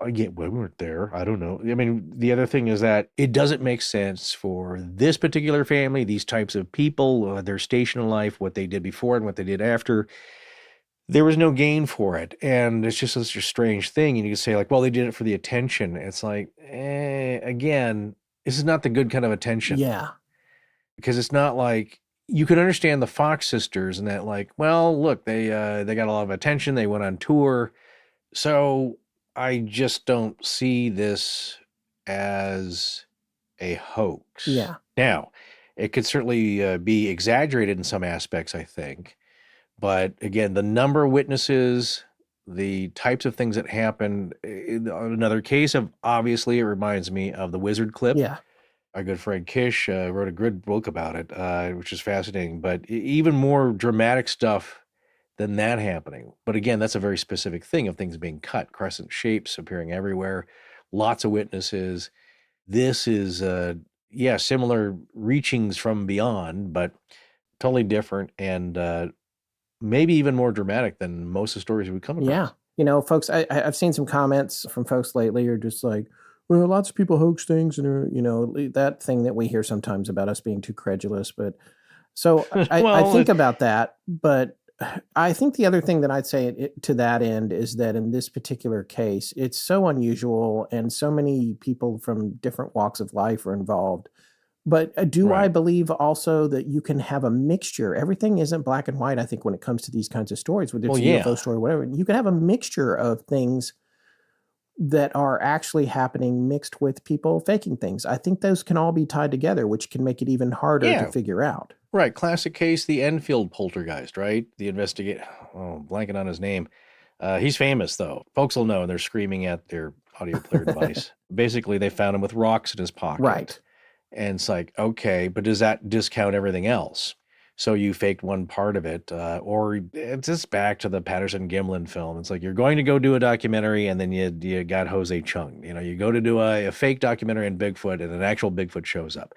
Speaker 3: We weren't there. I don't know. I mean, the other thing is that it doesn't make sense for this particular family, these types of people, their station in life, what they did before and what they did after. There was no gain for it. And it's just such a strange thing. And you can say like, well, they did it for the attention. It's like, again, this is not the good kind of attention.
Speaker 4: Yeah.
Speaker 3: Because it's not like, you could understand the Fox sisters and that like, well, look, they got a lot of attention. They went on tour. So I just don't see this as a hoax.
Speaker 4: Yeah.
Speaker 3: Now, it could certainly be exaggerated in some aspects, I think. But again, the number of witnesses, the types of things that happened. Another case of, obviously, it reminds me of the wizard clip.
Speaker 4: Yeah.
Speaker 3: Our good friend Kish wrote a good book about it, which is fascinating. But even more dramatic stuff than that happening. But again, that's a very specific thing of things being cut, crescent shapes appearing everywhere, lots of witnesses. This is, similar reachings from beyond, but totally different and maybe even more dramatic than most of the stories we come across.
Speaker 4: Yeah. Folks, I've seen some comments from folks lately who are just like, well, lots of people hoax things and, that thing that we hear sometimes about us being too credulous. But so I think about that, but I think the other thing that I'd say to that end is that in this particular case, it's so unusual and so many people from different walks of life are involved But do I
Speaker 3: Right.
Speaker 4: believe also that you can have a mixture? Everything isn't black and white, I think, when it comes to these kinds of stories, whether it's
Speaker 3: Well,
Speaker 4: a UFO
Speaker 3: yeah.
Speaker 4: story or whatever. You can have a mixture of things that are actually happening mixed with people faking things. I think those can all be tied together, which can make it even harder to
Speaker 3: Yeah.
Speaker 4: figure out.
Speaker 3: Right. Classic case, the Enfield poltergeist, right? The blanking on his name. He's famous, though. Folks will know. They're screaming at their audio player device. Basically, they found him with rocks in his pocket.
Speaker 4: Right.
Speaker 3: And it's like, okay, but does that discount everything else? So you faked one part of it, or it's just back to the Patterson Gimlin film. It's like you're going to go do a documentary, and then you got Jose Chung. You know, you go to do a fake documentary on Bigfoot, and an actual Bigfoot shows up.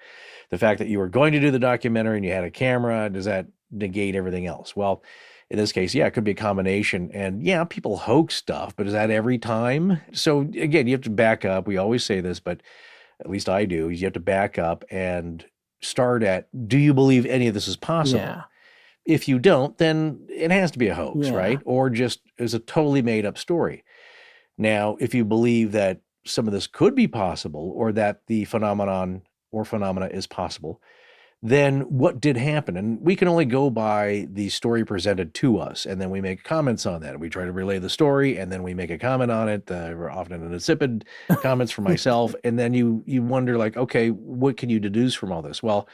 Speaker 3: The fact that you were going to do the documentary and you had a camera, does that negate everything else? Well, in this case, yeah, it could be a combination. And yeah, people hoax stuff, but is that every time? So again, you have to back up. We always say this, but at least I do. You have to back up and start at, do you believe any of this is possible?
Speaker 4: Yeah.
Speaker 3: If you don't, then it has to be a hoax,
Speaker 4: Yeah.
Speaker 3: right? Or just is a totally made up story. Now, if you believe that some of this could be possible, or that the phenomenon or phenomena is possible, then what did happen? And we can only go by the story presented to us, and then we make comments on that. We try to relay the story, and then we make a comment on it. We're often in insipid comments for myself, and then you wonder, like, okay, what can you deduce from all this? Well,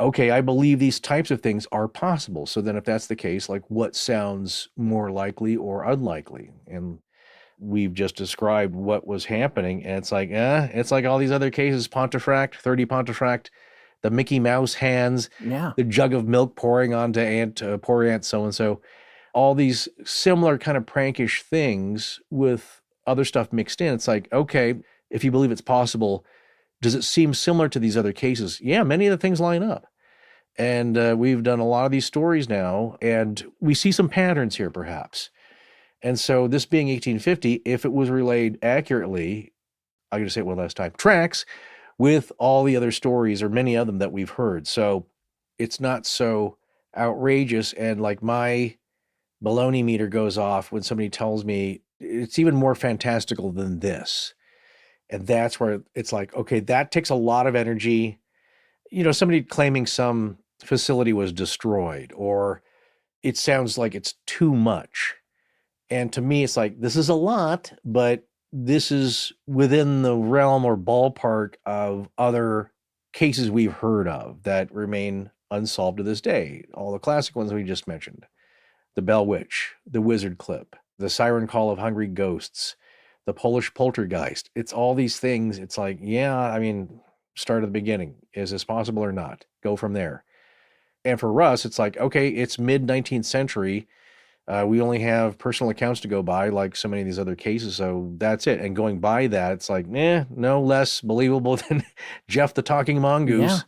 Speaker 3: okay, I believe these types of things are possible. So then if that's the case, like, what sounds more likely or unlikely? And we've just described what was happening, and it's like all these other cases, Pontefract, 30 Pontefract, the Mickey Mouse hands,
Speaker 4: Yeah.
Speaker 3: the jug of milk pouring onto poor Aunt so-and-so, all these similar kind of prankish things with other stuff mixed in. It's like, okay, if you believe it's possible, does it seem similar to these other cases? Yeah, many of the things line up. And we've done a lot of these stories now, and we see some patterns here, perhaps. And so this being 1850, if it was relayed accurately, I'm going to say it one last time, tracks with all the other stories, or many of them that we've heard. So it's not so outrageous. And like, my baloney meter goes off when somebody tells me it's even more fantastical than this. And that's where it's like, okay, that takes a lot of energy. You know, somebody claiming some facility was destroyed, or it sounds like it's too much. And to me, it's like, this is a lot, but this is within the realm or ballpark of other cases we've heard of that remain unsolved to this day. All the classic ones we just mentioned. The Bell Witch, the Wizard Clip, the Siren Call of Hungry Ghosts, the Polish Poltergeist. It's all these things. It's like, yeah, I mean, start at the beginning. Is this possible or not? Go from there. And for us, it's like, okay, it's mid-19th century. We only have personal accounts to go by, like so many of these other cases. So that's it. And going by that, it's like, no less believable than Jeff the Talking Mongoose,
Speaker 4: Yeah.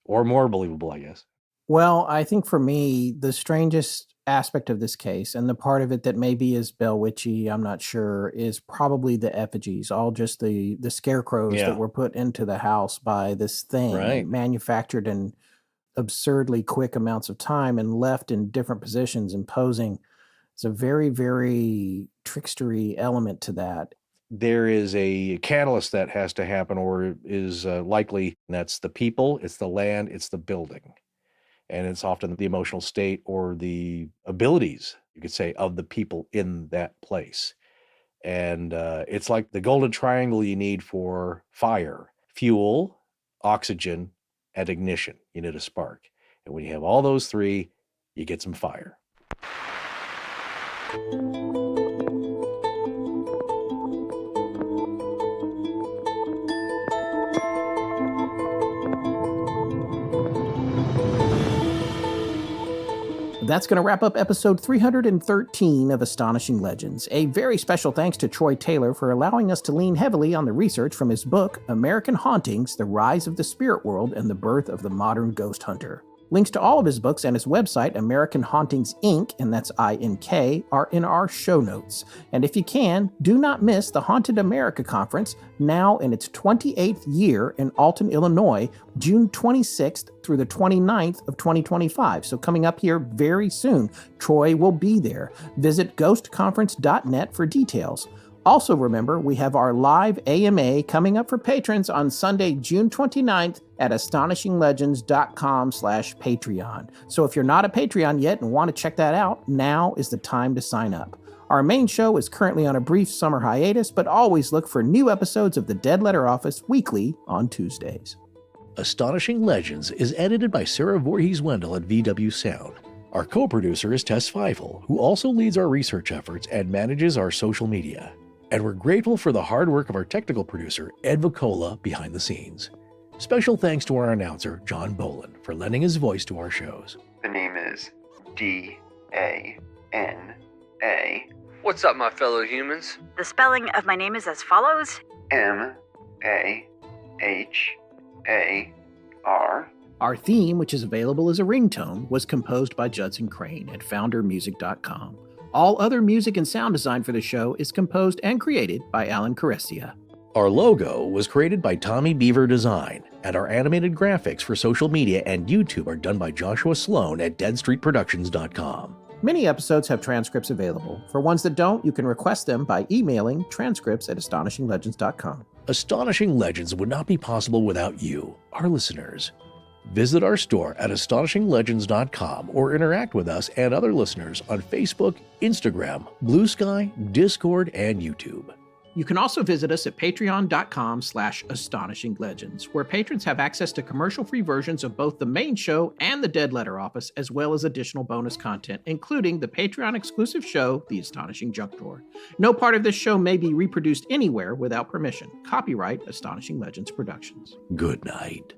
Speaker 3: or more believable, I guess.
Speaker 4: Well, I think for me, the strangest aspect of this case, and the part of it that maybe is Bell Witchy, I'm not sure, is probably the effigies, all just the scarecrows
Speaker 3: Yeah.
Speaker 4: that were put into the house by this thing,
Speaker 3: Right.
Speaker 4: manufactured in absurdly quick amounts of time and left in different positions and posing. It's a very, very trickstery element to that.
Speaker 3: There is a catalyst that has to happen, or is likely, and that's the people, it's the land, it's the building. And it's often the emotional state or the abilities, you could say, of the people in that place. And it's like the golden triangle you need for fire: fuel, oxygen, and ignition. You need a spark. And when you have all those three, you get some fire.
Speaker 4: That's going to wrap up episode 313 of Astonishing Legends. A very special thanks to Troy Taylor for allowing us to lean heavily on the research from his book, American Hauntings: The Rise of the Spirit World and the Birth of the Modern Ghost Hunter. Links to all of his books and his website, American Hauntings Inc., and that's INK, are in our show notes. And if you can, do not miss the Haunted America Conference, now in its 28th year in Alton, Illinois, June 26th through the 29th of 2025. So coming up here very soon. Troy will be there. Visit ghostconference.net for details. Also remember, we have our live AMA coming up for patrons on Sunday, June 29th at astonishinglegends.com/Patreon. So if you're not a Patreon yet and want to check that out, now is the time to sign up. Our main show is currently on a brief summer hiatus, but always look for new episodes of the Dead Letter Office weekly on Tuesdays.
Speaker 3: Astonishing Legends is edited by Sarah Voorhees-Wendell at VW Sound. Our co-producer is Tess Feifel, who also leads our research efforts and manages our social media. And we're grateful for the hard work of our technical producer, Ed Vicola, behind the scenes. Special thanks to our announcer, John Boland, for lending his voice to our shows.
Speaker 5: The name is D-A-N-A.
Speaker 7: What's up, my fellow humans?
Speaker 1: The spelling of my name is as follows.
Speaker 5: M-A-H-A-R.
Speaker 4: Our theme, which is available as a ringtone, was composed by Judson Crane at foundermusic.com. All other music and sound design for the show is composed and created by Alan Caressia.
Speaker 3: Our logo was created by Tommy Beaver Design, and our animated graphics for social media and YouTube are done by Joshua Sloan at deadstreetproductions.com.
Speaker 4: Many episodes have transcripts available. For ones that don't, you can request them by emailing transcripts@astonishinglegends.com.
Speaker 3: Astonishing Legends would not be possible without you, our listeners. Visit our store at astonishinglegends.com or interact with us and other listeners on Facebook, Instagram, Blue Sky, Discord, and YouTube.
Speaker 4: You can also visit us at patreon.com/astonishinglegends, where patrons have access to commercial-free versions of both the main show and the Dead Letter Office, as well as additional bonus content, including the Patreon-exclusive show, The Astonishing Junk Drawer. No part of this show may be reproduced anywhere without permission. Copyright Astonishing Legends Productions.
Speaker 3: Good night.